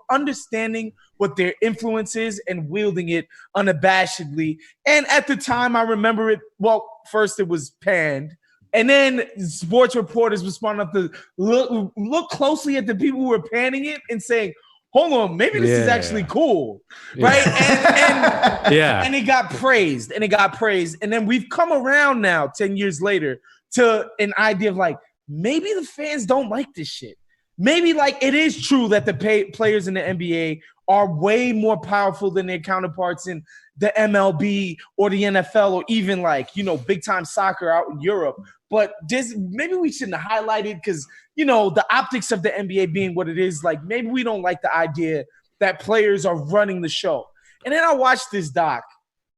understanding what their influence is and wielding it unabashedly. And at the time, I remember it. Well, first it was panned, and then sports reporters were smart enough to look closely at the people who were panning it and saying, hold on, maybe this is actually cool, right? And it got praised, and then we've come around now 10 years later to an idea of like, maybe the fans don't like this shit. Maybe like it is true that the players in the NBA are way more powerful than their counterparts in the MLB or the NFL or even like, big time soccer out in Europe. But maybe we shouldn't highlight it because, the optics of the NBA being what it is, like maybe we don't like the idea that players are running the show. And then I watched this doc,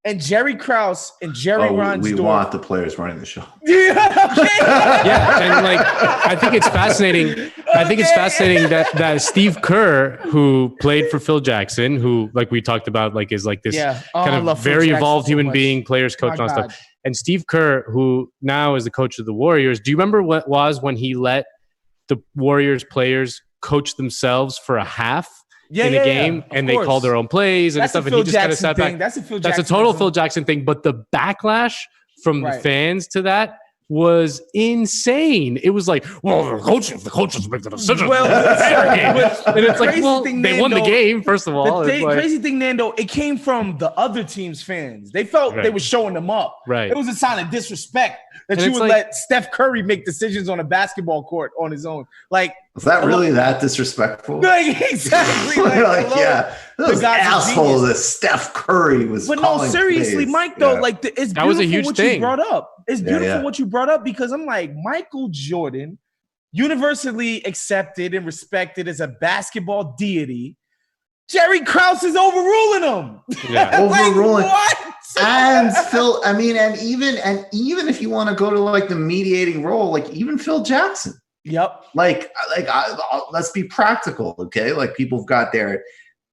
and Jerry Krause and Jerry Reinsdorf. We want the players running the show. Yeah, okay. Yeah, and like I think it's fascinating. I think it's fascinating that Steve Kerr, who played for Phil Jackson, who like we talked about, like is like this kind of very evolved human being, players coach and stuff. And Steve Kerr, who now is the coach of the Warriors. Do you remember what was when he let the Warriors players coach themselves for a half in a game, and they call their own plays and stuff, and he just kind of sat back. That's a total Phil Jackson thing. But the backlash from the fans to that was insane. It was like, well, the coaches make the decision. Well, and it's like, well, they won the game, first of all. The crazy thing, Nando, it came from the other team's fans. They felt they were showing them up. Right. It was a sign of disrespect that you would let Steph Curry make decisions on a basketball court on his own. Like, was that really that disrespectful? Like, exactly. Those assholes that Steph Curry was. But no, seriously, plays. Mike, though, like it's that was a huge thing. You brought up. It's beautiful what you brought up, because I'm like, Michael Jordan, universally accepted and respected as a basketball deity. Jerry Krause is overruling him. Yeah, overruling. What? And Phil, I mean, and even if you want to go to like the mediating role, like even Phil Jackson. Yep. Like let's be practical, okay? Like people have got their,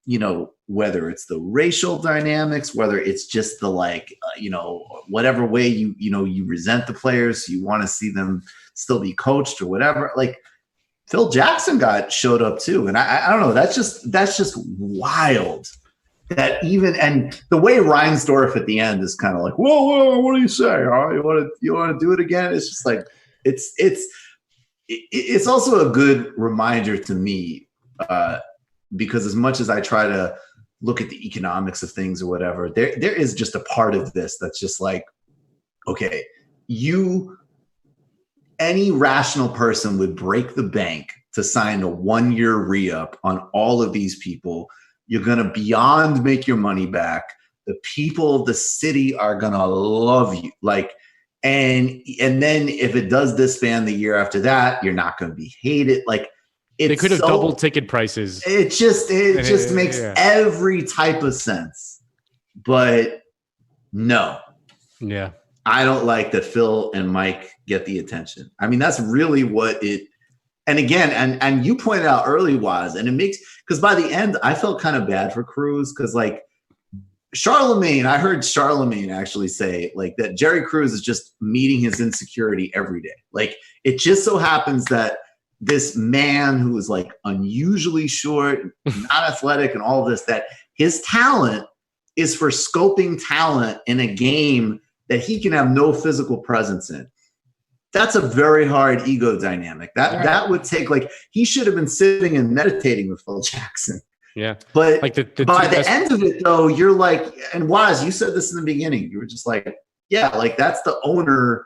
you know, whether it's the racial dynamics, whether it's just the like, you know, whatever way you resent the players, you want to see them still be coached or whatever. Like Phil Jackson showed up too, and I don't know. That's just wild. That even, and the way Reinsdorf at the end is kind of like, whoa, what do you say? Oh, you want to do it again? It's just like it's also a good reminder to me, because as much as I try to look at the economics of things or whatever, there is just a part of this that's just like, okay, any rational person would break the bank to sign a 1-year re-up on all of these people. You're going to beyond make your money back. The people of the city are going to love you. Like, and then if it does disband the year after that, you're not going to be hated. Like, they could have doubled ticket prices. It just makes every type of sense. But no. Yeah. I don't like that Phil and Mike get the attention. I mean, that's really what it. And again, and you pointed out early, Woz, and it makes, because by the end I felt kind of bad for Krause, because like I heard Charlemagne actually say like that Jerry Krause is just meeting his insecurity every day. Like it just so happens that this man who is like unusually short, not athletic, and all of this, that his talent is for scoping talent in a game that he can have no physical presence in. That's a very hard ego dynamic. That would take, like, he should have been sitting and meditating with Phil Jackson. Yeah. But like by the end of it, though, you're like, and Woz, you said this in the beginning. You were just like, yeah, like that's the owner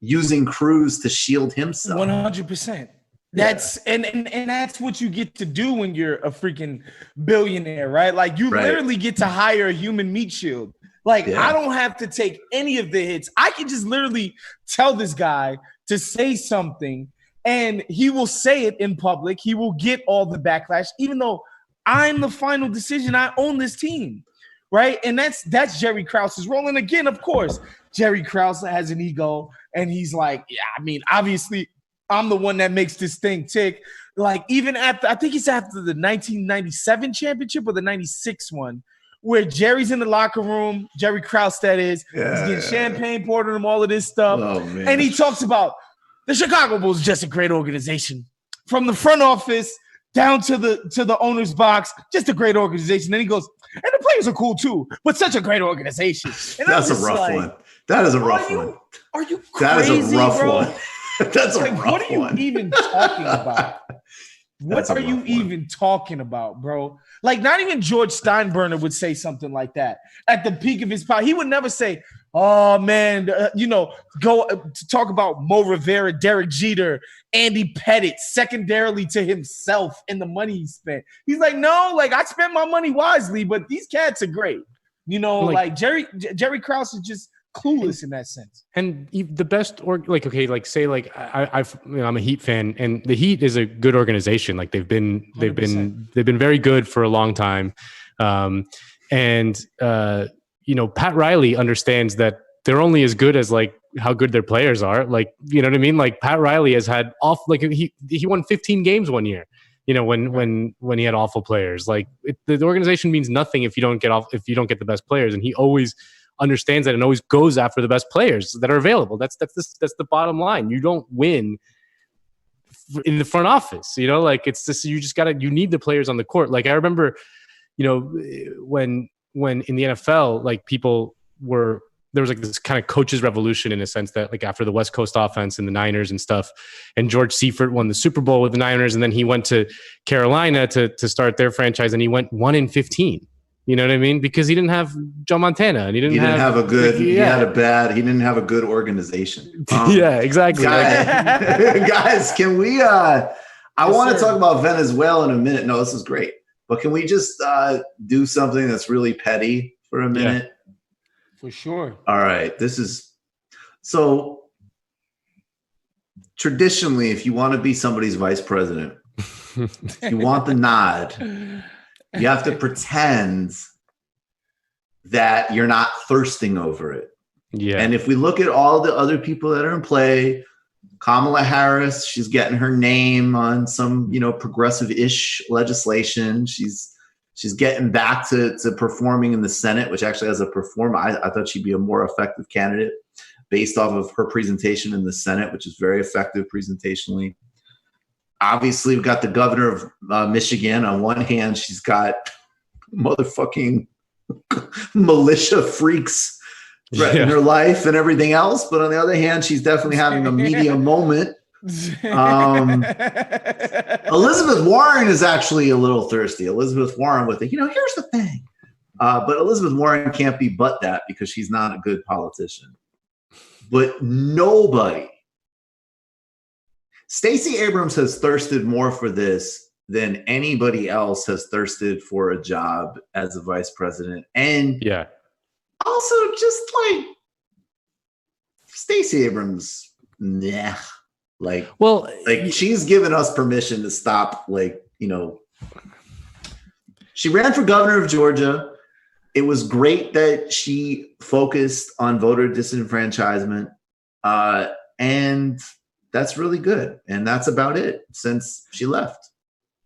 using Krause to shield himself. 100%. That's and that's what you get to do when you're a freaking billionaire, right? Like you literally get to hire a human meat shield. Like I don't have to take any of the hits. I can just literally tell this guy to say something and he will say it in public. He will get all the backlash, even though I'm the final decision. I own this team, right? And that's Jerry Krause's role. And again, of course, Jerry Krause has an ego and he's like, yeah, I mean, obviously I'm the one that makes this thing tick. Like even after, I think it's after the 1997 championship or the 96 one, where Jerry's in the locker room, Jerry Krause that is, he's getting champagne poured on him, all of this stuff. Oh, and he talks about the Chicago Bulls is just a great organization. From the front office down to the owner's box, just a great organization. And he goes, and the players are cool too, but such a great organization. And that's a rough one. That is a rough one. Are you crazy, that is a rough bro? one. That's a rough one. What are you even talking about? What are you even talking about, bro? Like, not even George Steinbrenner would say something like that at the peak of his power. He would never say, oh, man, go to talk about Mo Rivera, Derek Jeter, Andy Pettit, secondarily to himself and the money he spent. He's like, no, like, I spent my money wisely, but these cats are great. You know, like Jerry Krause is just clueless in that sense. And the best I'm a Heat fan, and the Heat is a good organization. Like they've been very good for a long time. Pat Riley understands that they're only as good as like how good their players are. Like, you know what I mean? Like Pat Riley has had he won 15 games one year, when he had awful players. Like the organization means nothing if you don't get the best players. And he always understands that and always goes after the best players that are available. That's the bottom line. You don't win in the front office, like it's just, you need the players on the court. Like I remember, when in the NFL, like there was like this kind of coaches revolution in a sense that like after the West Coast offense and the Niners and stuff, and George Seifert won the Super Bowl with the Niners, and then he went to Carolina to start their franchise, and he went 1-15. You know what I mean? Because he didn't have Joe Montana, and he didn't have a good. He didn't have a good organization. Yeah, exactly. Guys, can we? I want to talk about Venezuela in a minute. No, this is great, but can we just do something that's really petty for a minute? Yeah. For sure. All right. This is so traditionally, if you want to be somebody's vice president, if you want the nod, you have to pretend that you're not thirsting over it. Yeah. And if we look at all the other people that are in play, Kamala Harris, she's getting her name on some, progressive-ish legislation. She's getting back to performing in the Senate, which actually has a performer. I thought she'd be a more effective candidate based off of her presentation in the Senate, which is very effective presentationally. Obviously, we've got the governor of Michigan. On one hand, she's got motherfucking militia freaks threatening her life and everything else. But on the other hand, she's definitely having a media moment. Elizabeth Warren is actually a little thirsty. Elizabeth Warren with it. Here's the thing. But Elizabeth Warren can't be but that because she's not a good politician. But nobody. Stacey Abrams has thirsted more for this than anybody else has thirsted for a job as a vice president. And also just like Stacey Abrams, she's given us permission to stop, she ran for governor of Georgia. It was great that she focused on voter disenfranchisement. And that's really good. And that's about it since she left.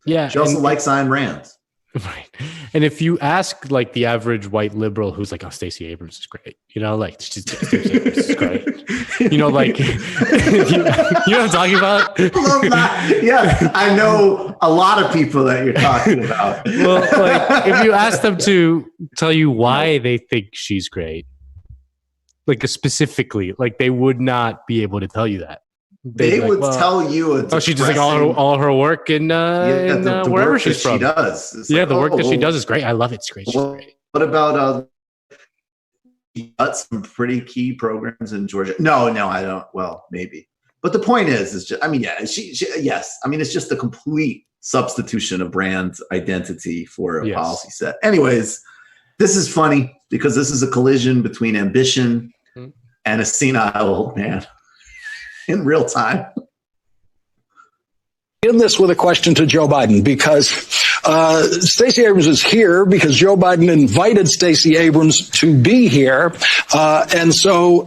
Yeah. She also likes Ayn Rand. Right. And if you ask like the average white liberal who's like, oh, Stacey Abrams is great, Stacey Abrams is great. You know what I'm talking about? Yeah, I know a lot of people that you're talking about. Well, like if you ask them to tell you why they think she's great, like specifically, like they would not be able to tell you that. They would tell you. She's just like all her work in wherever she's from. She does. It's the work that she does is great. I love it. It's great. She's great. What about she got some pretty key programs in Georgia? No, I don't. Well, maybe. But the point is just. I mean, yeah, she yes. I mean, it's just a complete substitution of brand identity for a policy set. Anyways, this is funny because this is a collision between ambition and a senile old man. In real time. In this with a question to Joe Biden, because Stacey Abrams is here because Joe Biden invited Stacey Abrams to be here. And so,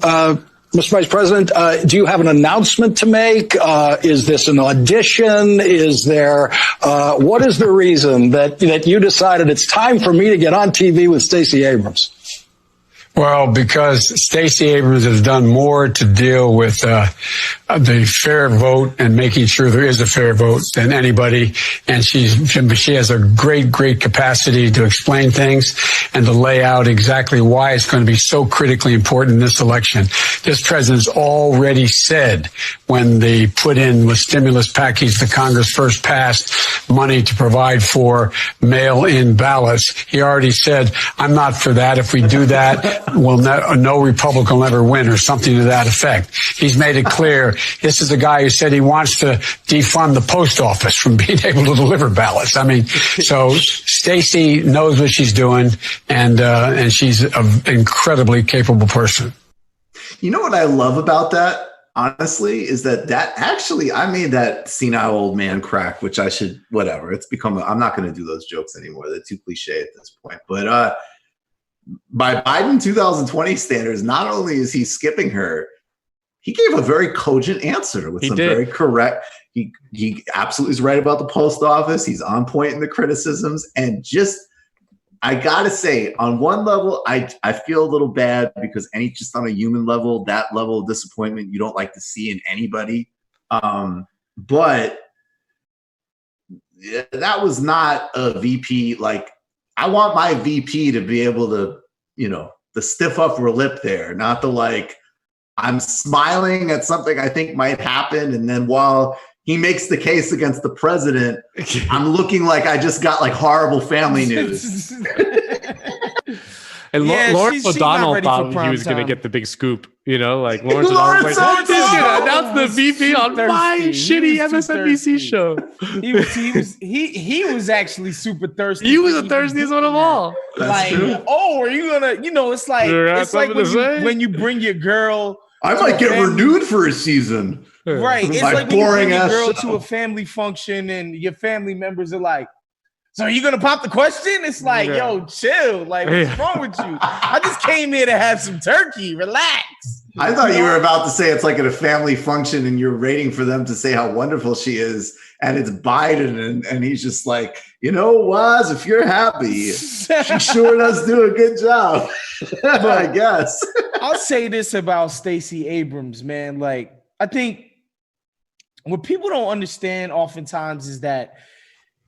Mr. Vice President, do you have an announcement to make? Is this an audition? Is there, what is the reason that you decided it's time for me to get on TV with Stacey Abrams? Well, because Stacey Abrams has done more to deal with the fair vote and making sure there is a fair vote than anybody, and she has a great capacity to explain things and to lay out exactly why it's going to be so critically important in this election. This president's already said when they put in the stimulus package the Congress first passed money to provide for mail-in ballots, he already said, I'm not for that. If we do that, no Republican will ever win, or something to that effect. He's made it clear. This is a guy who said he wants to defund the post office from being able to deliver ballots. I mean, so Stacey knows what she's doing, and she's an incredibly capable person. You know what I love about that, honestly, is that actually I made that senile old man crack, which I should, whatever. It's become, I'm not going to do those jokes anymore. They're too cliche at this point. But by Biden 2020 standards, not only is he skipping her, he gave a very cogent answer with very correct. He absolutely is right about the post office. He's on point in the criticisms. And just, I got to say, on one level, I feel a little bad because just on a human level, that level of disappointment you don't like to see in anybody. But that was not a VP. Like, I want my VP to be able to, the stiff upper lip there, not the like, I'm smiling at something I think might happen. And then while he makes the case against the president, I'm looking like I just got like horrible family news. And Lawrence O'Donnell thought he was going to get the big scoop, like Lawrence O'Donnell was like, he's going to announce the VP on my shitty MSNBC show. He was actually super thirsty. He was the thirstiest one of all. That's true. Oh, are you gonna? It's like when you bring your girl. I might get renewed for a season. Right. It's like when you bring your girl to a family function and your family members are like, so are you going to pop the question? It's like, yo, chill. Like, what's wrong with you? I just came here to have some turkey. Relax. I thought you were about to say it's like at a family function and you're waiting for them to say how wonderful she is. And it's Biden. And he's just like, Woz, if you're happy, she sure does do a good job. I guess. I'll say this about Stacey Abrams, man. Like, I think what people don't understand oftentimes is that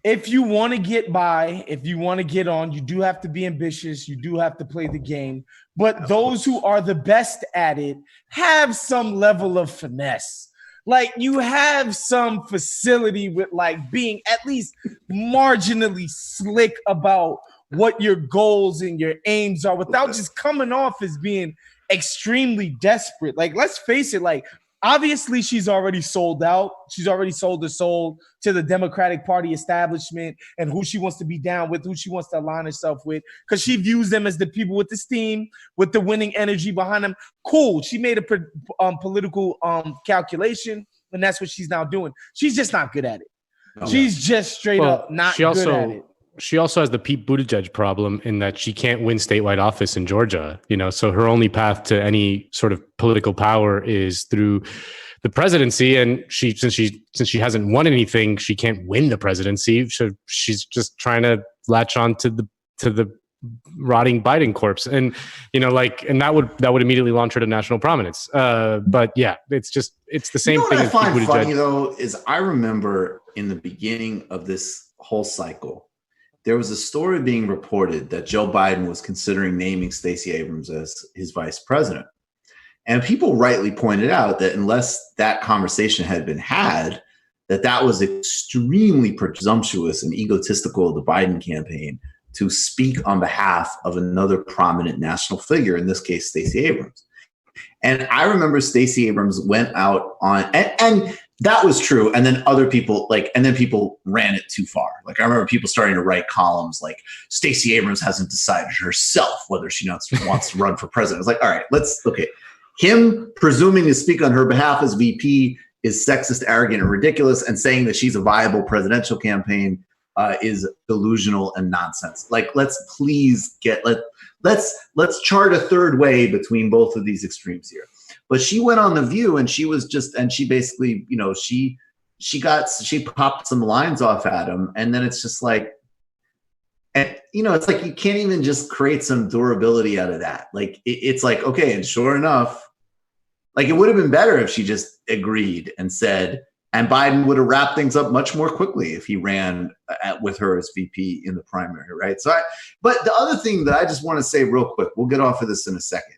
if you want to get by, if you want to get on, you do have to be ambitious. You do have to play the game. But those who are the best at it have some level of finesse. Like, you have some facility with like being at least marginally slick about what your goals and your aims are without just coming off as being extremely desperate. Like, let's face it, like, obviously, she's already sold out. She's already sold her soul to the Democratic Party establishment and who she wants to be down with, who she wants to align herself with, because she views them as the people with the steam, with the winning energy behind them. Cool. She made a political calculation, and that's what she's now doing. She's just not good at it. She's just straight up not good at it. She also has the Pete Buttigieg problem in that she can't win statewide office in Georgia, so her only path to any sort of political power is through the presidency. And since she hasn't won anything, she can't win the presidency. So she's just trying to latch on to the rotting Biden corpse. And, and that would immediately launch her to national prominence. But yeah, it's the same thing. What I find funny though, is I remember in the beginning of this whole cycle, there was a story being reported that Joe Biden was considering naming Stacey Abrams as his vice president. And people rightly pointed out that unless that conversation had been had, that was extremely presumptuous and egotistical of the Biden campaign to speak on behalf of another prominent national figure, in this case, Stacey Abrams. And I remember Stacey Abrams went out on, and that was true. And then other people people ran it too far. Like, I remember people starting to write columns like, Stacey Abrams hasn't decided herself whether she wants to run for president. It's like, all right, him presuming to speak on her behalf as VP is sexist, arrogant, and ridiculous. And saying that she's a viable presidential campaign is delusional and nonsense. Like, let's chart a third way between both of these extremes here. But she went on The View and she basically, she popped some lines off at him. And then it's just like, it's like you can't even just create some durability out of that. Like, it's like, okay, and sure enough, like, it would have been better if she just agreed and said, and Biden would have wrapped things up much more quickly if he ran with her as VP in the primary, right? But the other thing that I just want to say real quick, we'll get off of this in a second,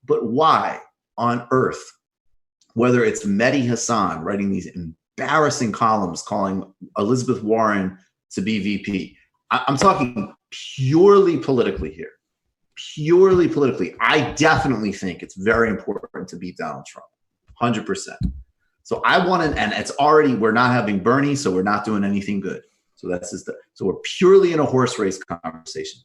but why on earth, whether it's Mehdi Hassan writing these embarrassing columns calling Elizabeth Warren to be VP, I'm talking purely politically here. Purely politically, I definitely think it's very important to beat Donald Trump, 100%. So and it's already, we're not having Bernie, so we're not doing anything good. So so we're purely in a horse race conversation.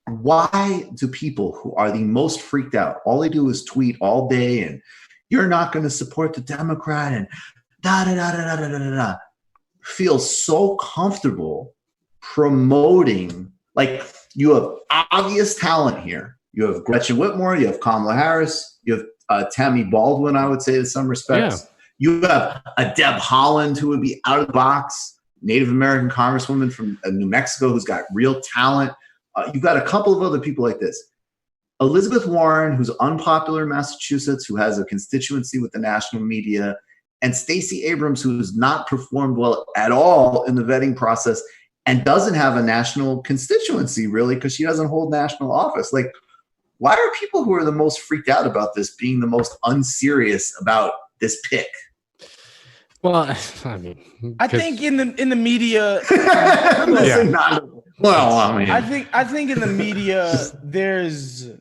Why do people who are the most freaked out, all they do is tweet all day and you're not going to support the Democrat and feel so comfortable promoting Like, you have obvious talent here. You have Gretchen Whitmer, you have Kamala Harris, you have Tammy Baldwin, I would say, in some respects. Yeah. You have a Deb Haaland, who would be out of the box, Native American congresswoman from New Mexico, who's got real talent. You've got a couple of other people like this. Elizabeth Warren, who's unpopular in Massachusetts, who has a constituency with the national media, and Stacey Abrams, who's not performed well at all in the vetting process and doesn't have a national constituency, really, because she doesn't hold national office. Like, why are people who are the most freaked out about this being the most unserious about this pick? Well, I mean, I think in the media, I think in the media, there's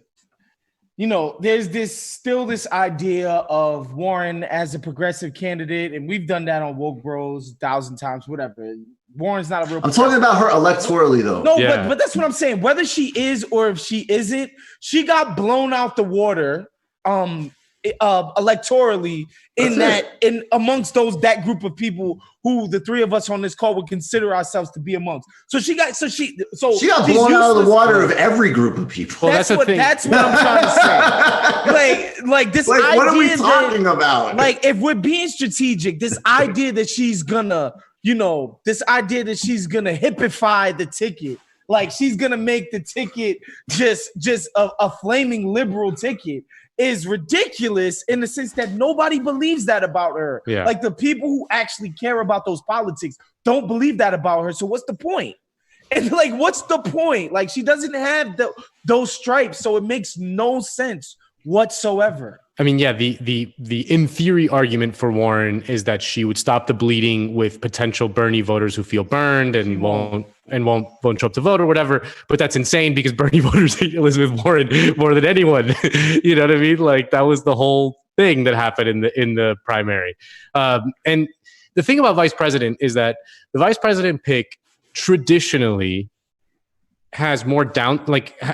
this idea of Warren as a progressive candidate, and we've done that on Woke Bros 1,000 times, whatever. Warren's not a real. I'm talking about her electorally, though. No, but that's what I'm saying. Whether she is or if she isn't, she got blown out the water, electorally in amongst that group of people who the three of us on this call would consider ourselves to be amongst. So she got blown out of the water of every group of people. That's what I'm trying to say. Like this idea. What are we talking about? Like, if we're being strategic, this idea that she's gonna hippify the ticket. Like, she's gonna make the ticket just a flaming liberal ticket is ridiculous in the sense that nobody believes that about her. Yeah. Like, the people who actually care about those politics don't believe that about her. So what's the point? And like, what's the point? Like, she doesn't have those stripes, so it makes no sense whatsoever. I mean, yeah, the in theory argument for Warren is that she would stop the bleeding with potential Bernie voters who feel burned and won't show up to vote or whatever. But that's insane, because Bernie voters hate Elizabeth Warren more than anyone. You know what I mean? Like, that was the whole thing that happened in the primary. And the thing about vice president is that the vice president pick traditionally has more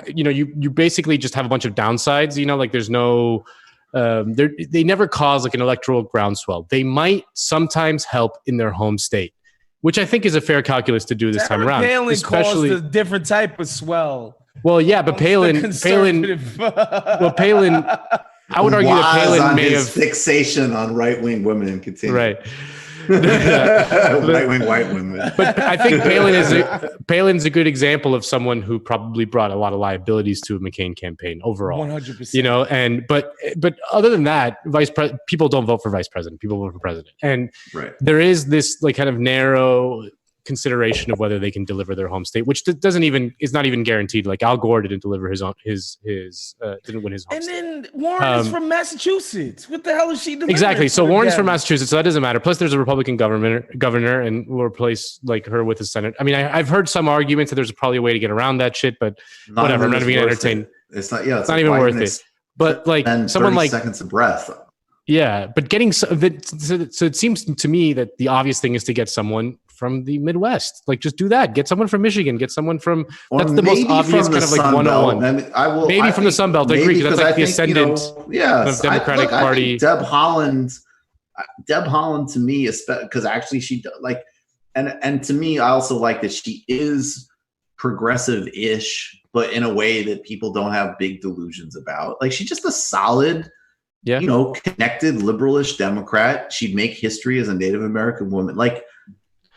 you basically just have a bunch of downsides, like there's no, they never cause like an electoral groundswell. They might sometimes help in their home state, which I think is a fair calculus to do this time around. Palin caused a different type of swell. Well, yeah, but Palin, I would argue that Palin may have fixation on right-wing women and continue. Right. Right-wing white women. But I think Palin's a good example of someone who probably brought a lot of liabilities to a McCain campaign overall. 100%. But other than that, people don't vote for vice president. People vote for president. And there is this like kind of narrow consideration of whether they can deliver their home state, which is not even guaranteed. Like, Al Gore didn't deliver his didn't win his home state. And then Warren is from Massachusetts. What the hell is she doing? Exactly. So Warren's from Massachusetts, so that doesn't matter. Plus, there's a Republican governor, and we'll replace like her with the Senate. I mean, I've heard some arguments that there's probably a way to get around that shit, but whatever. I'm not even entertaining. It's not. Yeah, it's not even worth it. But like someone like seconds of breath. Yeah, but getting so it seems to me that the obvious thing is to get someone from the Midwest. Like, just do that. Get someone from Michigan. Get someone from. That's the most obvious kind of like 101. Maybe from the Sun Belt. I agree, because that's like the ascendant of Democratic Party. Deb Haaland to me, because actually she like, and to me, I also like that she is progressive-ish, but in a way that people don't have big delusions about. Like, she's just a solid, connected, liberalish Democrat. She'd make history as a Native American woman. Like,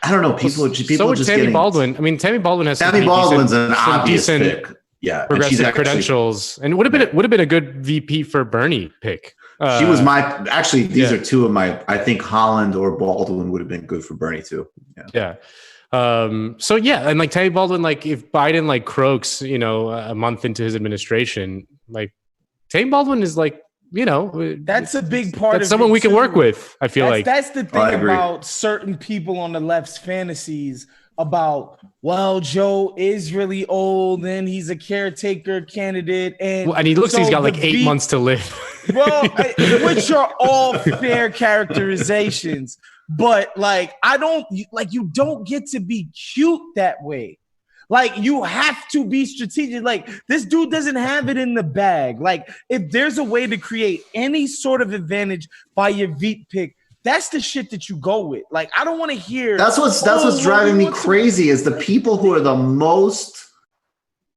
I don't know. People so just Tammy Baldwin. I mean, Tammy Baldwin has Tammy Baldwin's an obvious pick. Yeah, progressive credentials, and would have been a good VP for Bernie pick. She was these are two of my. I think Haaland or Baldwin would have been good for Bernie too. Yeah. So yeah, and like Tammy Baldwin, like if Biden like croaks, a month into his administration, like Tammy Baldwin is like. That's a big part. That's someone we can work with. I feel like that's the thing about certain people on the left's fantasies about. Well, Joe is really old and he's a caretaker candidate, and he looks like he's got like 8 months to live. Well, which are all fair characterizations, but like you don't get to be cute that way. Like, you have to be strategic. Like, this dude doesn't have it in the bag. Like, if there's a way to create any sort of advantage by your Veep pick, that's the shit that you go with. Like, I don't want to hear. That's what's driving me crazy is the people who are the most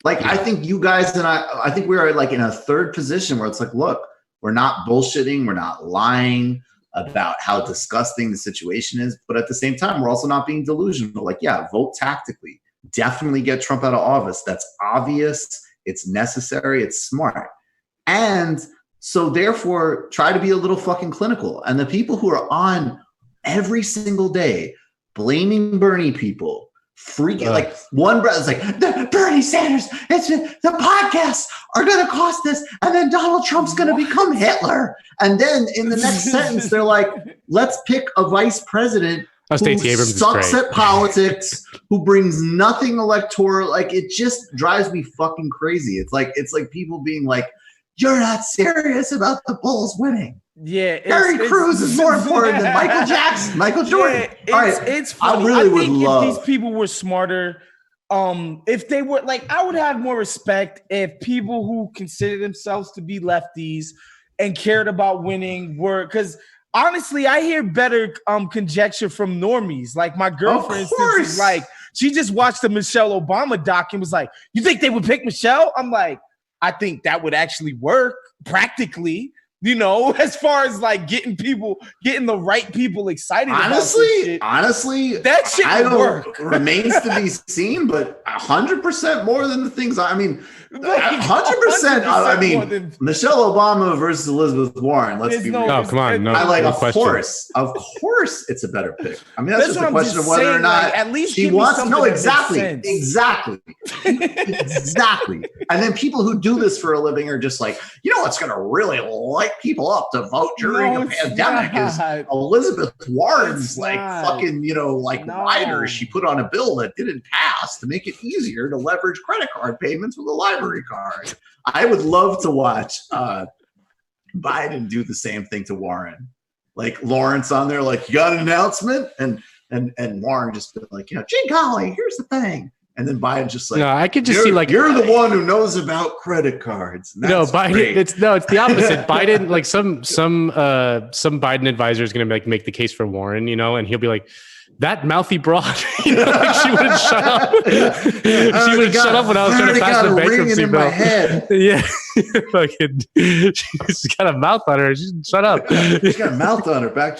Like, I think you guys and I think we are like in a third position where it's like, look, we're not bullshitting. We're not lying about how disgusting the situation is. But at the same time, we're also not being delusional. Like, yeah, vote tactically. Definitely get Trump out of office. That's obvious. It's necessary. It's smart. And so therefore, try to be a little fucking clinical. And the people who are on every single day blaming Bernie people, freaking like one brother's like, the Bernie Sanders, the podcasts are going to cost this, and then Donald Trump's going to become Hitler. And then in the next sentence, they're like, let's pick a vice president who Stacey Abrams sucks at politics, who brings nothing electoral. Like, it just drives me fucking crazy. It's like people being like, you're not serious about the Bulls winning. Yeah, Terry Crews is more important than Michael Jackson, Michael Jordan. Yeah, it's funny. I really would think love if these people were smarter. If they were like, I would have more respect if people who consider themselves to be lefties and cared about winning were, because honestly, I hear better conjecture from normies. Like my girl, for instance, is like, she just watched the Michelle Obama doc and was like, you think they would pick Michelle? I'm like, I think that would actually work practically, you know, as far as like getting the right people excited. Honestly, that shit would work. Remains to be seen, but 100% more than the things. I mean, 100%. I mean, Michelle Obama versus Elizabeth Warren. Let's be real. Oh, come on. No, I like, no of question. course, it's a better pick. I mean, that's just a question of whether or not like, at least she wants. No, exactly. And then people who do this for a living are just like, you know, what's going to really light people up to vote during a pandemic is Elizabeth Warren's fucking, you know, rider she put on a bill that didn't pass to make it easier to leverage credit card payments with a library card. I would love to watch Biden do the same thing to Warren. Like Lawrence on there, like, you got an announcement? And Warren just been like, you know, gee golly, here's the thing. And then Biden just like, no, I could just see like, you're the one who knows about credit cards. No, Biden. Great. It's the opposite. Biden, like some Biden advisor is going to make the case for Warren, you know, and he'll be like, that mouthy broad, you know, like she wouldn't shut up. She would shut up when I was trying to pass the bankruptcy bill. My head. Yeah, fucking, she's got a mouth on her. She shut up. She's got a mouth on her. Back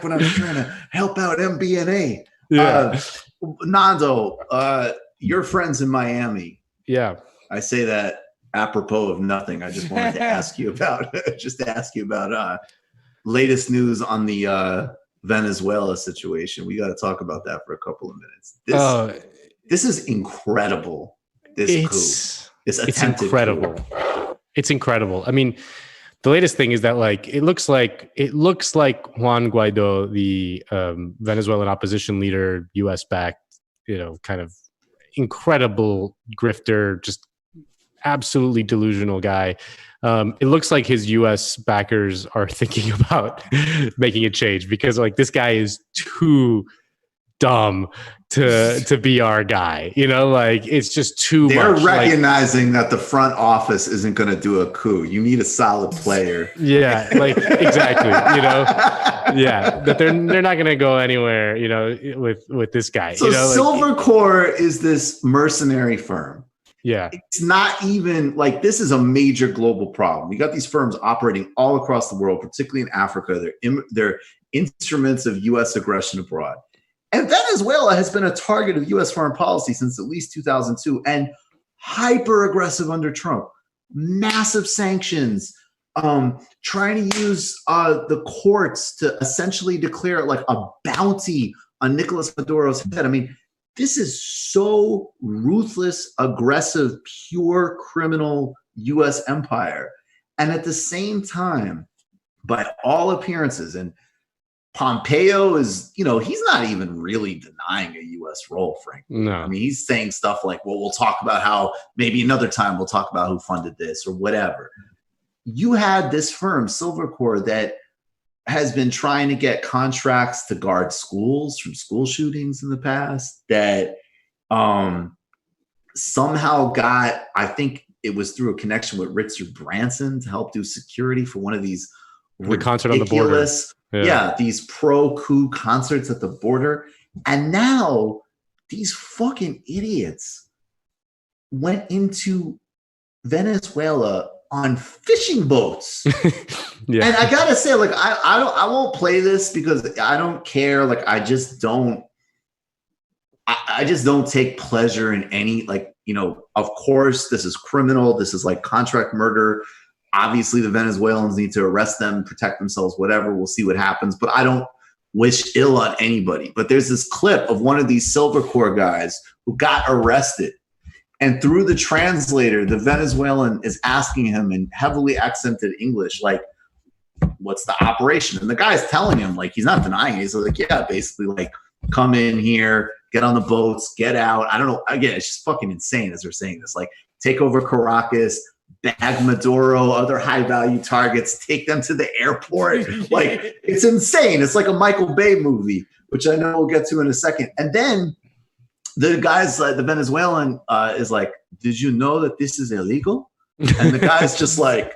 when I was trying to help out MBNA. Yeah. Nando, your friends in Miami. Yeah, I say that apropos of nothing. I just wanted to ask you about latest news on the Venezuela situation. We got to talk about that for a couple of minutes. This is incredible. It's incredible. It's incredible. I mean, the latest thing is that like it looks like Juan Guaido, the Venezuelan opposition leader, U.S. backed, you know, kind of incredible grifter, just absolutely delusional guy. It looks like his U.S. backers are thinking about making a change because like this guy is too dumb to be our guy, you know, like it's just too much. They're recognizing that the front office isn't going to do a coup. You need a solid player. Yeah, like exactly, you know. Yeah, that they're not going to go anywhere, you know, with this guy. So you know, Silvercore is this mercenary firm. Yeah. It's not even like this is a major global problem. You got these firms operating all across the world, particularly in Africa. They're instruments of U.S. aggression abroad. And Venezuela has been a target of U.S. foreign policy since at least 2002 and hyper aggressive under Trump. Massive sanctions, trying to use the courts to essentially declare like a bounty on Nicolas Maduro's head. I mean, this is so ruthless, aggressive, pure criminal U.S. empire. And at the same time, by all appearances, and Pompeo is, you know, he's not even really denying a U.S. role, frankly. No. I mean, he's saying stuff like, well, we'll talk about how maybe another time we'll talk about who funded this or whatever. You had this firm, Silvercore, that has been trying to get contracts to guard schools from school shootings in the past, that somehow got, I think it was through a connection with Richard Branson to help do security for one of these the concert on the border. Yeah, these pro-coup concerts at the border. And now these fucking idiots went into Venezuela on fishing boats. Yeah. And I gotta say, like, I won't play this because I don't care. Like, I just don't take pleasure in any, like, you know, of course, this is criminal. This is like contract murder. Obviously, the Venezuelans need to arrest them, protect themselves, whatever. We'll see what happens. But I don't wish ill on anybody. But there's this clip of one of these Silver Corps guys who got arrested. And through the translator, the Venezuelan is asking him in heavily accented English, like, what's the operation? And the guy's telling him, like, he's not denying it. He's like, yeah, basically, like, come in here, get on the boats, get out. I don't know. Again, it's just fucking insane as they're saying this. Like, take over Caracas, bag Maduro, other high-value targets, take them to the airport. Like, it's insane. It's like a Michael Bay movie, which I know we'll get to in a second. And then the guys, the Venezuelan is like, did you know that this is illegal? And the guy's just like,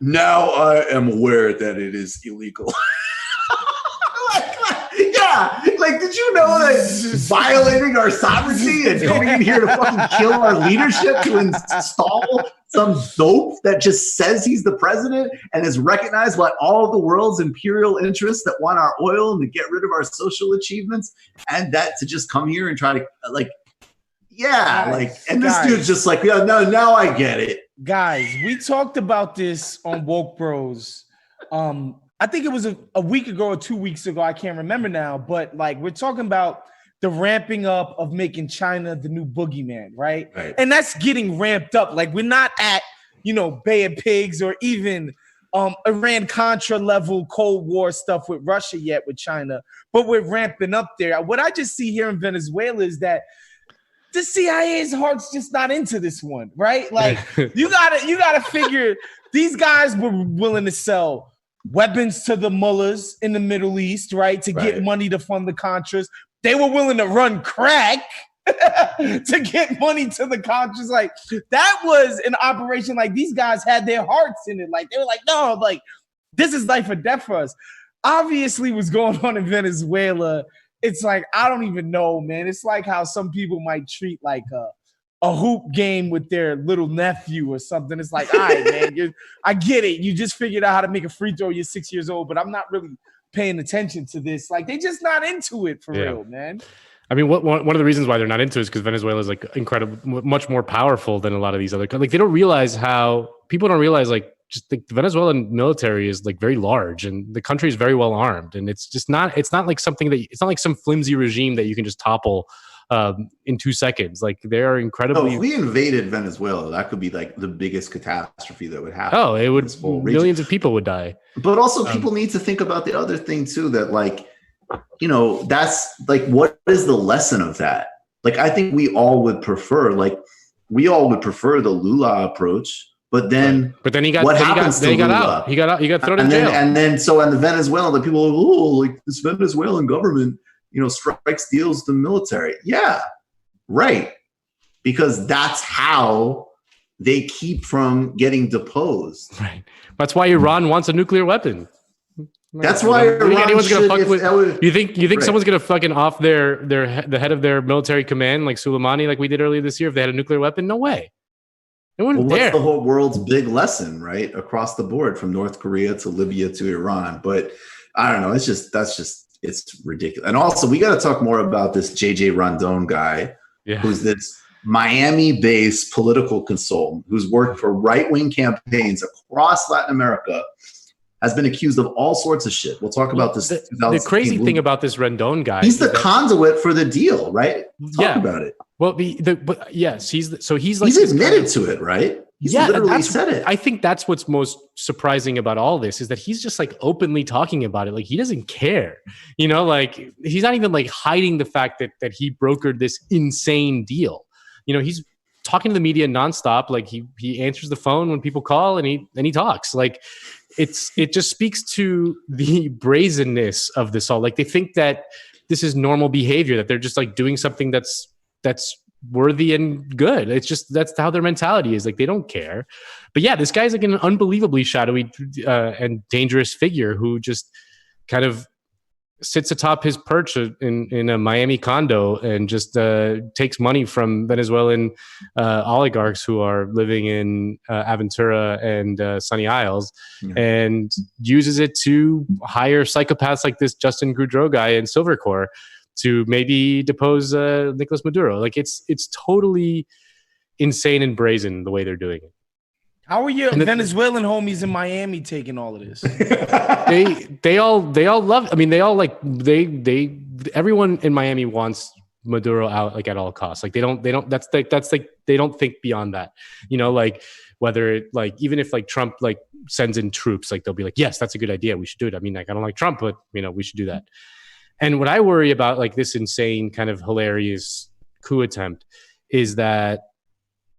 now I am aware that it is illegal. Like, did you know that violating our sovereignty and coming in here to fucking kill our leadership to install some dope that just says he's the president and is recognized by all of the world's imperial interests that want our oil and to get rid of our social achievements, and that to just come here and try to, like, yeah, like, and this dude's just like, yeah, no, now I get it. Guys, we talked about this on Woke Bros. I think it was a week ago or 2 weeks ago. I can't remember now, but like, we're talking about the ramping up of making China the new boogeyman, right? And that's getting ramped up. Like, we're not at, you know, Bay of Pigs or even Iran-Contra level Cold War stuff with Russia yet with China, but we're ramping up there. What I just see here in Venezuela is that the CIA's heart's just not into this one, right? Like, you gotta figure these guys were willing to sell weapons to the mullahs in the Middle East, right? To get money to fund the Contras. They were willing to run crack to get money to the Contras. Like, that was an operation. Like, these guys had their hearts in it. Like, they were like, no, like, this is life or death for us. Obviously, what's going on in Venezuela, it's like, I don't even know, man. It's like how some people might treat like a hoop game with their little nephew or something. It's like, all right, man, I get it. You just figured out how to make a free throw. You're 6 years old, but I'm not really paying attention to this. Like, they just not into it for real, man. I mean, one of the reasons why they're not into it is because Venezuela is like incredible, much more powerful than a lot of these other countries. Like, they don't realize people don't realize, like, just the Venezuelan military is like very large and the country is very well armed. And it's not like something that, it's not like some flimsy regime that you can just topple in 2 seconds. Like, they are incredibly. No, if we invaded Venezuela, that could be like the biggest catastrophe that would happen. Oh, it would. Millions of people would die. But also, people need to think about the other thing too. That, like, you know, that's like, what is the lesson of that? Like, I think we all would prefer the Lula approach. But then he got out. He got thrown in jail. And then the Venezuelan, the people are, oh, like, this Venezuelan government, you know, strikes deals with the military. Yeah, right. Because that's how they keep from getting deposed. Right. That's why Iran wants a nuclear weapon. That's why anyone's gonna fuck with. You think someone's gonna fucking off the head of their military command like Soleimani, like we did earlier this year, if they had a nuclear weapon? No way. What's the whole world's big lesson, right? Across the board, from North Korea to Libya to Iran. But I don't know. It's ridiculous. And also, we got to talk more about this JJ Rondon guy, who's this Miami-based political consultant who's worked for right-wing campaigns across Latin America, has been accused of all sorts of shit. We'll talk about this. The crazy thing about this Rondon guy, he's the conduit for the deal, right? Talk about it. Well, yes, he's admitted to it, right? He's literally said it. I think that's what's most surprising about all this is that he's just like openly talking about it. Like, he doesn't care, you know, like, he's not even like hiding the fact that he brokered this insane deal. You know, he's talking to the media nonstop. Like, he answers the phone when people call and he talks. Like, it just speaks to the brazenness of this all. Like, they think that this is normal behavior, that they're just like doing something that's worthy and good. It's just, that's how their mentality is. Like, they don't care. But yeah, this guy's like an unbelievably shadowy and dangerous figure who just kind of sits atop his perch in a Miami condo and just takes money from Venezuelan oligarchs who are living in Aventura and Sunny Isles, and uses it to hire psychopaths like this Justin Goudreau guy in Silvercore to maybe depose Nicolas Maduro. Like it's totally insane and brazen the way they're doing it. How are your Venezuelan homies in Miami taking all of this? they all love. I mean, they all like everyone in Miami wants Maduro out like at all costs. Like they don't. That's like they don't think beyond that. You know, like whether it like even if like Trump like sends in troops, like they'll be like, yes, that's a good idea. We should do it. I mean, like I don't like Trump, but you know, we should do that. And what I worry about like this insane kind of hilarious coup attempt is that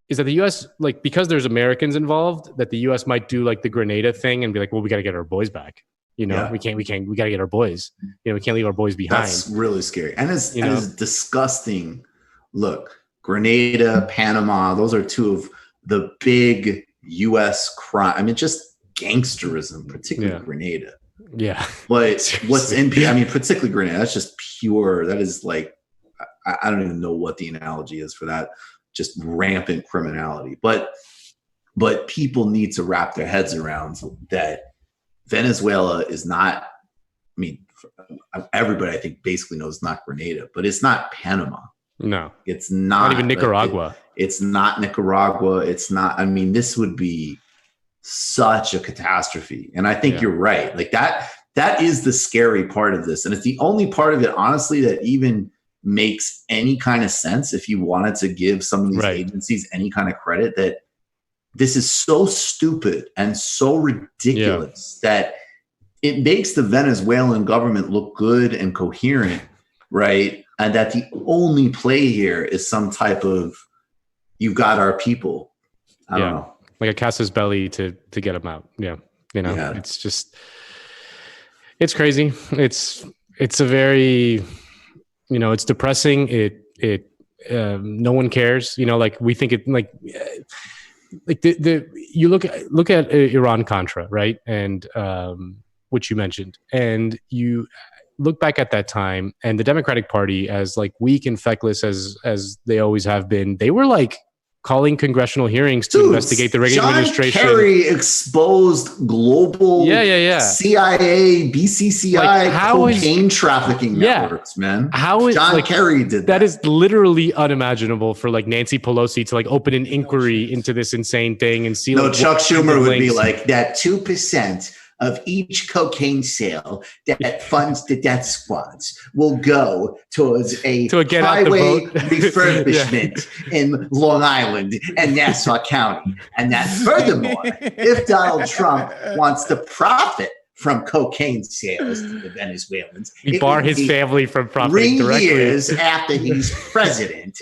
the U.S. like because there's Americans involved, that the U.S. might do like the Grenada thing and be like, well, we got to get our boys back. You know, we got to get our boys. You know, we can't leave our boys behind. That's really scary, and it's disgusting. Look, Grenada, Panama, those are two of the big U.S. crime. I mean, just gangsterism, particularly Grenada. Yeah, but what's in? I mean, particularly Grenada. That's just pure. That is like, I don't even know what the analogy is for that. Just rampant criminality. But people need to wrap their heads around that Venezuela is not, I mean, everybody I think basically knows it's not Grenada, but it's not Panama. No. It's not even Nicaragua. It's not Nicaragua. It's not, I mean, this would be such a catastrophe. And I think you're right. Like that is the scary part of this. And it's the only part of it, honestly, that even makes any kind of sense if you wanted to give some of these agencies any kind of credit, that this is so stupid and so ridiculous that it makes the Venezuelan government look good and coherent, right? And that the only play here is some type of, you've got our people. I don't know. Like a Casus Belli to get them out. Yeah. You know, it's just, it's crazy. It's a very, you know, it's depressing. No one cares. You know, like we think it like you look at Iran Contra, right? And which you mentioned, and you look back at that time, and the Democratic Party, as like weak and feckless as they always have been, they were like calling congressional hearings to investigate the Reagan administration. John Kerry exposed global CIA, BCCI cocaine trafficking networks, man. How is John Kerry did that? That is literally unimaginable for like Nancy Pelosi to like open an inquiry into this insane thing and see. No, Chuck Schumer would be like, that 2% of each cocaine sale that funds the death squads will go towards a highway refurbishment in Long Island and Nassau County. And that furthermore, if Donald Trump wants to profit from cocaine sales to the Venezuelans, he bar his family from profiting directly. 3 years after he's president,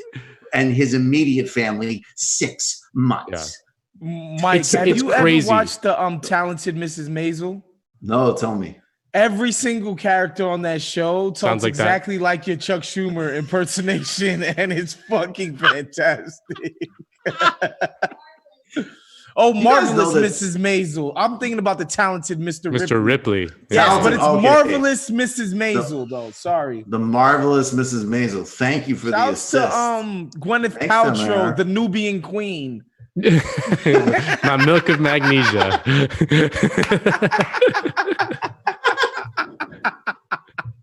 and his immediate family 6 months. Mike, have you ever watched the Talented Mrs. Maisel? No, tell me. Every single character on that show talks exactly like your Chuck Schumer impersonation, and it's fucking fantastic. Marvelous Mrs. Maisel. I'm thinking about the Talented Mr. Ripley. Yes, but it's Marvelous Mrs. Maisel, though. Sorry. The Marvelous Mrs. Maisel. Thank you for the assist. To Gwyneth Paltrow, the Nubian queen. My milk of magnesia.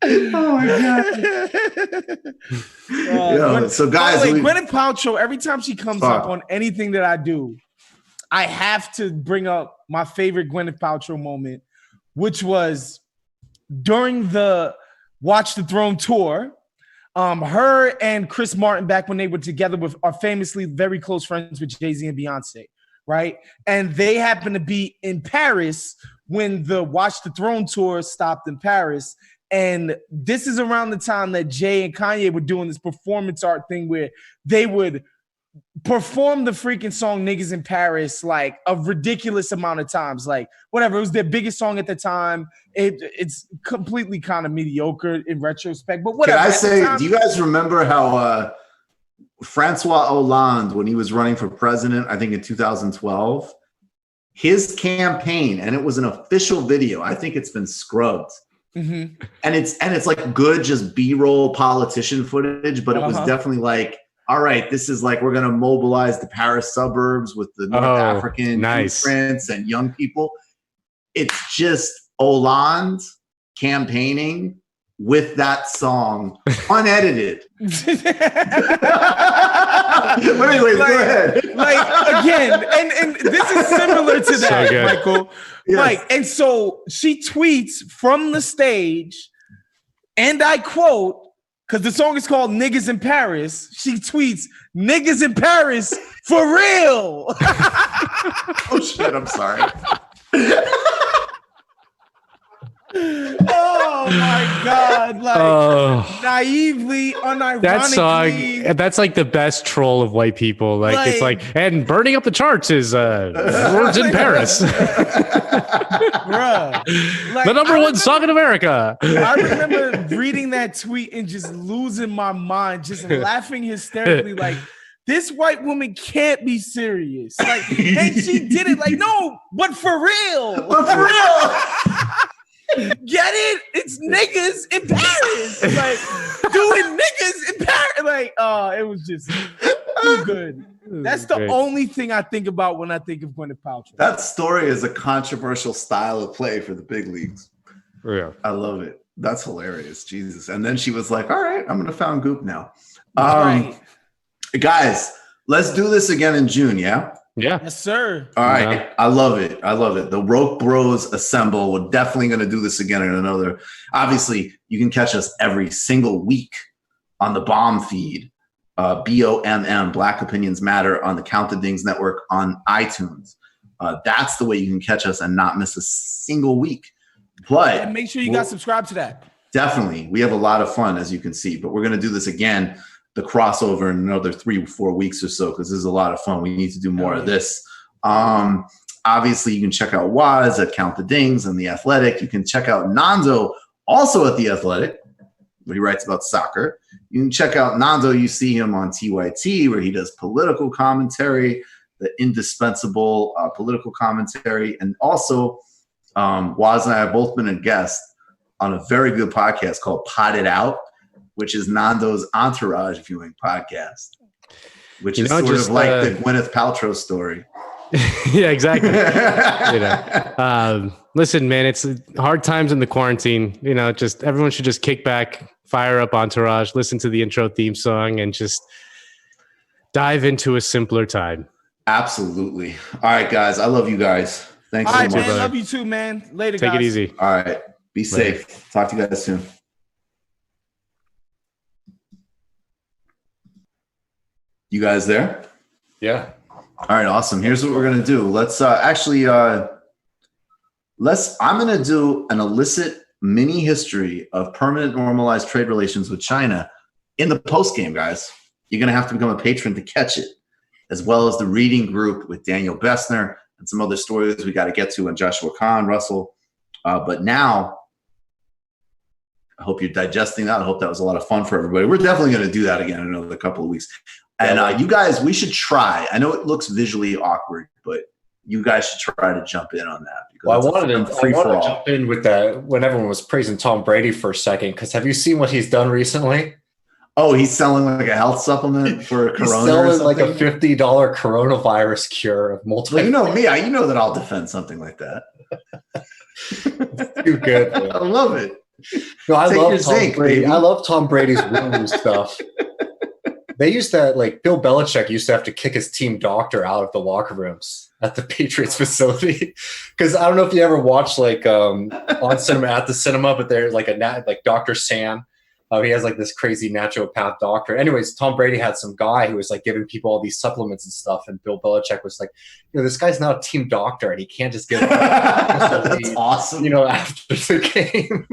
Oh my god! So guys, Gwyneth Paltrow, every time she comes up on anything that I do, I have to bring up my favorite Gwyneth Paltrow moment, which was during the Watch the Throne tour. Her and Chris Martin, back when they were together, are famously very close friends with Jay-Z and Beyonce, right? And they happened to be in Paris when the Watch the Throne tour stopped in Paris. And this is around the time that Jay and Kanye were doing this performance art thing where they would perform the freaking song Niggas in Paris like a ridiculous amount of times. Like, whatever, it was their biggest song at the time. It's completely kind of mediocre in retrospect, but whatever. Can I say, do you guys remember how Francois Hollande, when he was running for president, I think in 2012, his campaign, and it was an official video, I think it's been scrubbed, And it's like good, just B-roll politician footage, but it was definitely like, all right, this is like, we're going to mobilize the Paris suburbs with the North African immigrants and young people. It's just Hollande campaigning with that song unedited. Wait, go ahead. Like again, and this is similar to that, so Michael. Yes. Like, and so she tweets from the stage, and I quote, because the song is called Niggas in Paris. She tweets, "Niggas in Paris for real." Oh shit, I'm sorry. Oh my God! Like naively, unironically, that song. That's like the best troll of white people. Like it's like, and burning up the charts is words in Paris. Bruh, like, the number one song in America. I remember reading that tweet and just losing my mind, just laughing hysterically, like, this white woman can't be serious. Like, and she did it like, no, but for real. But for real. Get it? It's niggas in Paris. Like, doing niggas in Paris. Like, it was just too good. That's the only thing I think about when I think of Gwyneth Paltrow. That story is a controversial style of play for the big leagues. Yeah. I love it. That's hilarious. Jesus. And then she was like, all right, I'm going to found Goop now. Right. Guys, let's do this again in June, yeah? Yeah. Yes, sir. All right. I love it. I love it. The Roke Bros assemble. We're definitely going to do this again in another. Obviously, you can catch us every single week on the Bomb feed, BOMM, Black Opinions Matter, on the Count the Dings Network on iTunes. That's the way you can catch us and not miss a single week. But and make sure you guys subscribe to that. Definitely. We have a lot of fun, as you can see. But we're going to do this again, the crossover, in another 3 or 4 weeks or so, because this is a lot of fun. We need to do more of this. Obviously, you can check out Waz at Count the Dings and The Athletic. You can check out Nando also at The Athletic, where he writes about soccer. You can check out Nando. You see him on TYT, where he does political commentary, the indispensable political commentary. And also, Waz and I have both been a guest on a very good podcast called Pot It Out, which is Nando's Entourage viewing podcast, which is sort of like the Gwyneth Paltrow story. Yeah, exactly. Listen, man, it's hard times in the quarantine. Just everyone should just kick back, fire up Entourage, listen to the intro theme song, and just dive into a simpler time. Absolutely. All right, guys. I love you guys. Thanks so much. All right, man. Love you too, man. Later, guys. Take it easy. All right. Be safe. Talk to you guys soon. You guys there? Yeah. All right, awesome. Here's what we're gonna do. Let's I'm gonna do an illicit mini history of permanent normalized trade relations with China in the post game, guys. You're gonna have to become a patron to catch it, as well as the reading group with Daniel Bessner and some other stories we got to get to, and Joshua Kahn, Russell. But now, I hope you're digesting that. I hope that was a lot of fun for everybody. We're definitely going to do that again in another couple of weeks. And you guys, we should try. I know it looks visually awkward, but you guys should try to jump in on that. Well, I wanted to jump in with that when everyone was praising Tom Brady for a second, because have you seen what he's done recently? Oh, he's selling like a health supplement for he's corona. Selling like a $50 coronavirus cure of multiple. Well, you know me. You know that I'll defend something like that. Too good. I love it. No, I love Tom Brady. I love Tom Brady's woo stuff. They used to, like, Bill Belichick used to have to kick his team doctor out of the locker rooms at the Patriots facility. Because I don't know if you ever watched, like, on cinema, at the cinema, but they're like Dr. Sam. He has like this crazy naturopath doctor. Anyways, Tom Brady had some guy who was like giving people all these supplements and stuff. And Bill Belichick was like, this guy's not a team doctor and he can't just give That's awesome. After the game.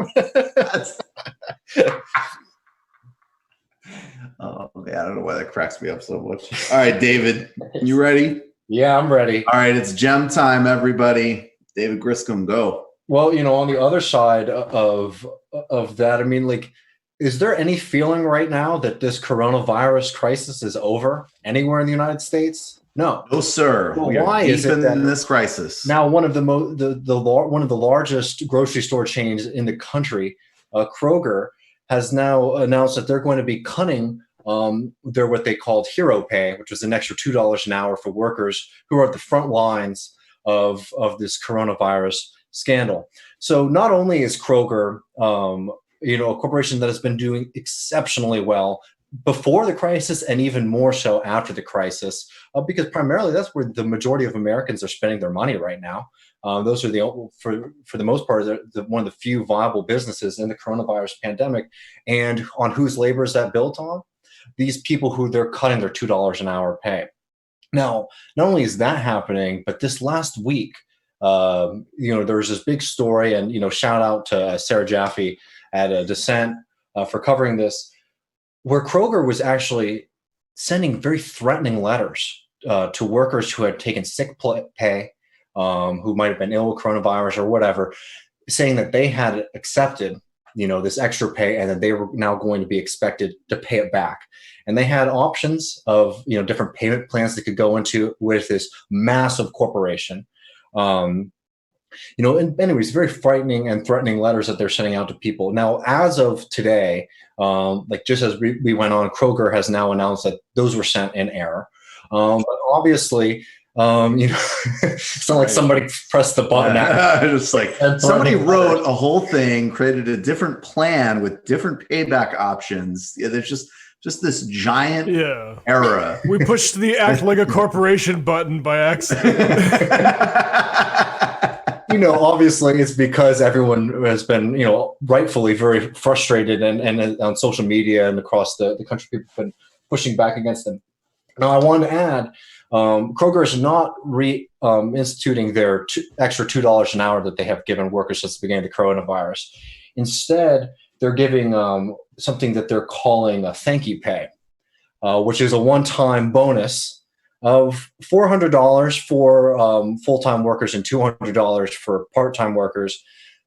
Oh, man, I don't know why that cracks me up so much. All right, David, you ready? Yeah, I'm ready. All right, it's gem time, everybody. David Griscom, go. Well, on the other side of that, I mean, like, is there any feeling right now that this coronavirus crisis is over anywhere in the United States? No. No, sir. Well, we are why deep is it in this crisis? Now, one of the one of the largest grocery store chains in the country, Kroger, has now announced that they're going to be cutting their what they called hero pay, which was an extra $2 an hour for workers who are at the front lines of this coronavirus scandal. So not only is Kroger, a corporation that has been doing exceptionally well before the crisis and even more so after the crisis, because primarily that's where the majority of Americans are spending their money right now. Those are for the most part, one of the few viable businesses in the coronavirus pandemic. And on whose labor is that built on? These people who they're cutting their $2 an hour pay. Now, not only is that happening, but this last week, there was this big story, and shout out to Sarah Jaffe at Dissent for covering this, where Kroger was actually sending very threatening letters to workers who had taken sick pay, who might have been ill with coronavirus or whatever, saying that they had accepted, this extra pay and that they were now going to be expected to pay it back. And they had options of, different payment plans they could go into with this massive corporation. And anyways, very frightening and threatening letters that they're sending out to people. Now, as of today, just as we went on, Kroger has now announced that those were sent in error. But obviously, it's not like somebody pressed the button. Just like somebody wrote a whole thing, created a different plan with different payback options. Yeah, there's just this giant error. We pushed the act like a corporation button by accident. Obviously it's because everyone has been, rightfully very frustrated and on social media and across the country, people have been pushing back against them. Now, I want to add, Kroger is not instituting their extra $2 an hour that they have given workers since the beginning of the coronavirus. Instead, they're giving something that they're calling a thank you pay, which is a one-time bonus of $400 for full-time workers and $200 for part-time workers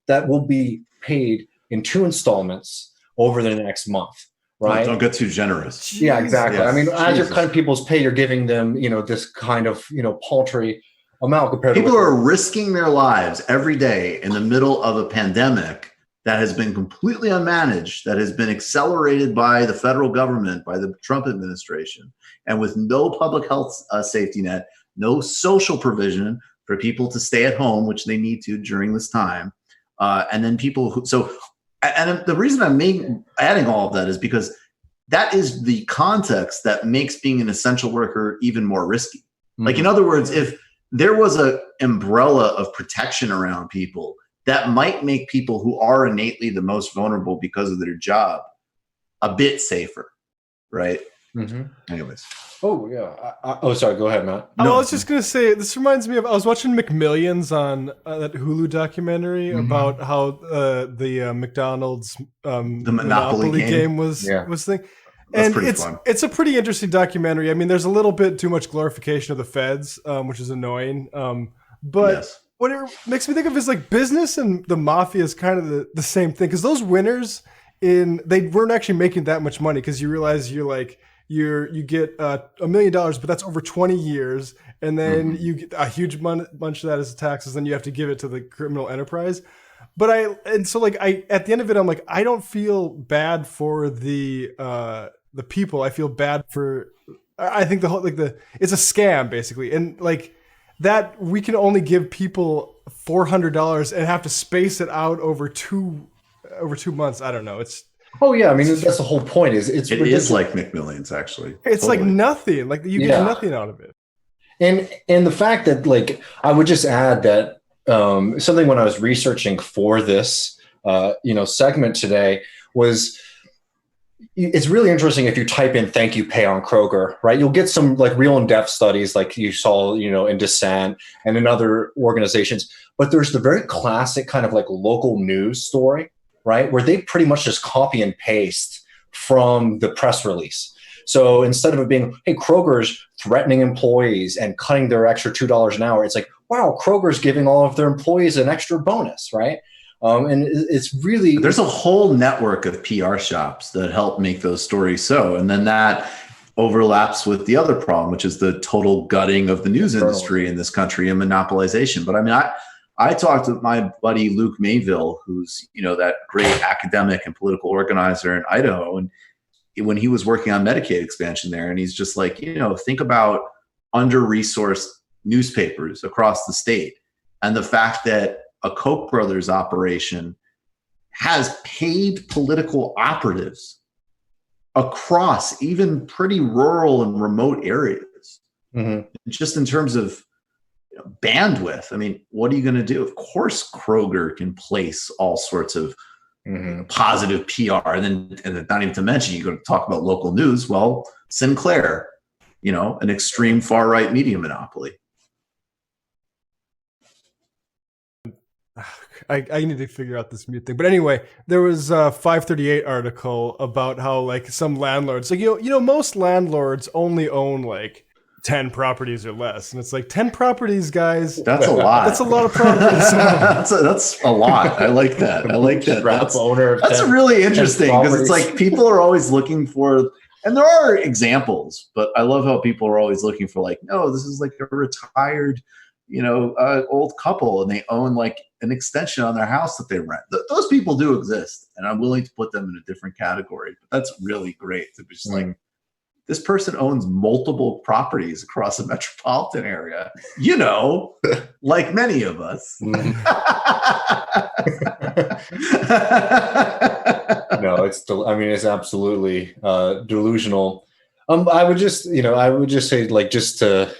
that will be paid in 2 installments over the next month. Right? Don't get too generous. Yeah, exactly. Yes. I mean, as you're cutting people's pay, you're giving them, this kind of, paltry amount compared to people are risking their lives every day in the middle of a pandemic that has been completely unmanaged, that has been accelerated by the federal government, by the Trump administration, and with no public health safety net, no social provision for people to stay at home, which they need to during this time. And then and the reason I'm adding all of that is because that is the context that makes being an essential worker even more risky. Mm-hmm. Like, in other words, if there was an umbrella of protection around people, that might make people who are innately the most vulnerable because of their job a bit safer, right? Mm-hmm. Anyways. Oh, yeah. Sorry. Go ahead, Matt. No. I was just going to say, this reminds me of, I was watching McMillions on that Hulu documentary about how the McDonald's the Monopoly game was thing. That's and fun. It's a pretty interesting documentary. I mean, there's a little bit too much glorification of the feds, which is annoying. But yes. What it makes me think of is like business and the mafia is kind of the same thing. Because those winners, they weren't actually making that much money, because you realize you get $1 million, but that's over 20 years. And then you get a huge bunch of that as taxes. Then you have to give it to the criminal enterprise. But at the end of it, I'm like, I don't feel bad for the people. I feel bad I think it's a scam basically. And like that, we can only give people $400 and have to space it out over two months. I don't know. Oh yeah, I mean that's the whole point. It is like McMillions, actually. It's totally. Like nothing. Like you get nothing out of it. And the fact that, like, I would just add that something when I was researching for this segment today was, it's really interesting if you type in thank you pay on Kroger, right? You'll get some like real in-depth studies like you saw, in Dissent and in other organizations. But there's the very classic kind of like local news story, right? Where they pretty much just copy and paste from the press release. So instead of it being, hey, Kroger's threatening employees and cutting their extra $2 an hour, it's like, wow, Kroger's giving all of their employees an extra bonus, right? And it's really, there's a whole network of PR shops that help make those stories so, and then that overlaps with the other problem, which is the total gutting of the news industry in this country and monopolization. But I mean, I talked with my buddy Luke Mayville, who's, you know, that great academic and political organizer in Idaho, and when he was working on Medicaid expansion there, and he's just like, you know, think about under-resourced newspapers across the state, and the fact that a Koch brothers operation has paid political operatives across even pretty rural and remote areas. Just in terms of, you know, bandwidth. I mean, what are you going to do? Of course, Kroger can place all sorts of positive PR, and then not even to mention, you go to talk about local news. Well, Sinclair, you know, an extreme far right media monopoly. I need to figure out this mute thing. But anyway, there was a 538 article about how like some landlords, like, you know, most landlords only own like 10 properties or less. And it's like 10 properties, guys. That's a lot. That's a lot of properties. that's a lot. I like that. I like that. That's really interesting, because it's like people are always looking for, and there are examples, but I love how people are always looking for like, no, this is like a retired, you know, old couple, and they own like an extension on their house that they rent. Those people do exist, and I'm willing to put them in a different category. But that's really great to be just like, this person owns multiple properties across a metropolitan area, you know, like many of us. No, it's absolutely delusional. I would just say, like, just to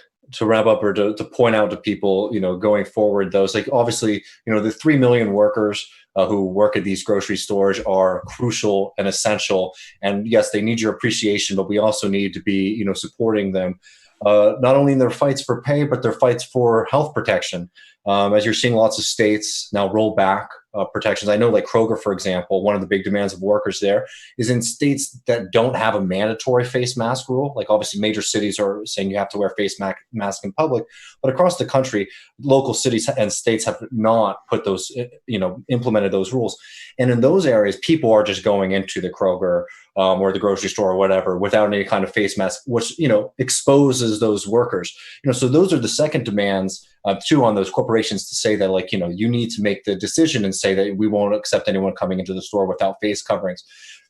wrap up, or to point out to people, you know, going forward, those, like, obviously, you know, the 3 million workers who work at these grocery stores are crucial and essential. And yes, they need your appreciation, but we also need to be, you know, supporting them, not only in their fights for pay, but their fights for health protection. As you're seeing lots of states now roll back protections. I know, like Kroger, for example, one of the big demands of workers there is in states that don't have a mandatory face mask rule. Like, obviously major cities are saying you have to wear face mask in public, but across the country, local cities and states have not put those, you know, implemented those rules. And in those areas, people are just going into the Kroger or the grocery store or whatever without any kind of face mask, which, you know, exposes those workers. You know, so those are the second demands too on those corporations, to say that, like, you know, you need to make the decision and say that we won't accept anyone coming into the store without face coverings.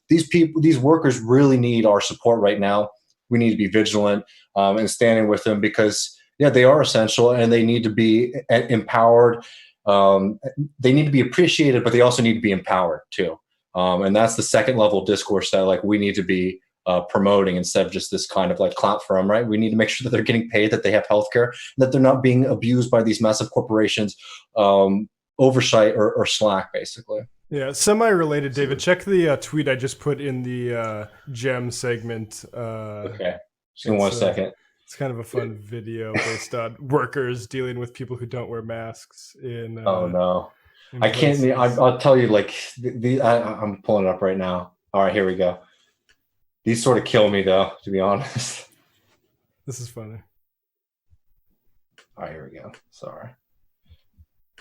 These workers really need our support right now. We need to be vigilant and standing with them, because they are essential, and they need to be empowered. They need to be appreciated, but they also need to be empowered too. And that's the second level discourse that, like, we need to be promoting, instead of just this kind of like clap for them, right? We need to make sure that they're getting paid, that they have healthcare, that they're not being abused by these massive corporations, oversight or slack, basically. Yeah, semi-related, David. Check the tweet I just put in the gem segment. Okay, just in 1 second. It's kind of a fun video based on workers dealing with people who don't wear masks in. Oh no, I can't. I'll tell you, like, I'm pulling it up right now. All right, here we go. These sort of kill me, though, to be honest. This is funny. All right, here we go. Sorry.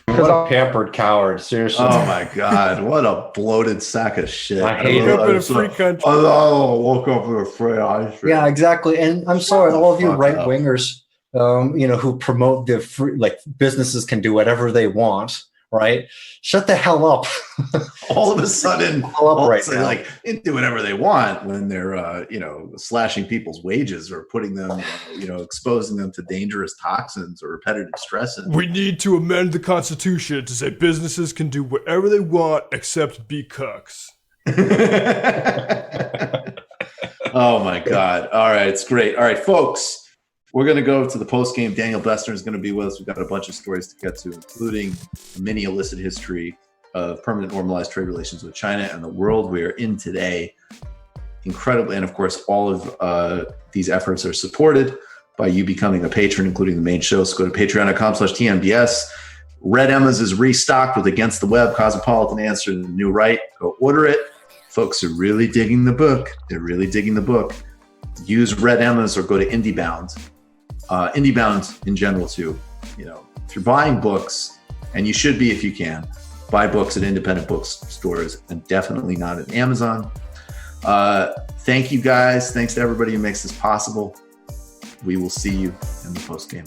What a pampered coward, seriously. Oh my God, what a bloated sack of shit. I hate it. In a free country. Oh, woke up with a free ice cream. Yeah, exactly. And I'm sorry, all of you right-wingers, you know, who promote the free, like, businesses can do whatever they want, right? Shut the hell up. All of a sudden, like, they do whatever they want when they're, you know, slashing people's wages or putting them, you know, exposing them to dangerous toxins or repetitive stresses. We need to amend the Constitution to say businesses can do whatever they want except be cucks. Oh my God. All right. It's great. All right, folks. We're going to go to the post game. Daniel Bessner is going to be with us. We've got a bunch of stories to get to, including a mini illicit history of permanent normalized trade relations with China and the world we are in today. Incredibly. And of course, all of these efforts are supported by you becoming a patron, including the main show. So go to patreon.com/TMBS. Red Emma's is restocked with Against the Web, Cosmopolitan Answer to the New Right. Go order it. Folks are really digging the book. They're really digging the book. Use Red Emma's or go to IndieBound. IndieBound in general too. You know, if you're buying books, and you should be if you can, buy books at independent bookstores and definitely not at Amazon. Thank you guys. Thanks to everybody who makes this possible. We will see you in the post game.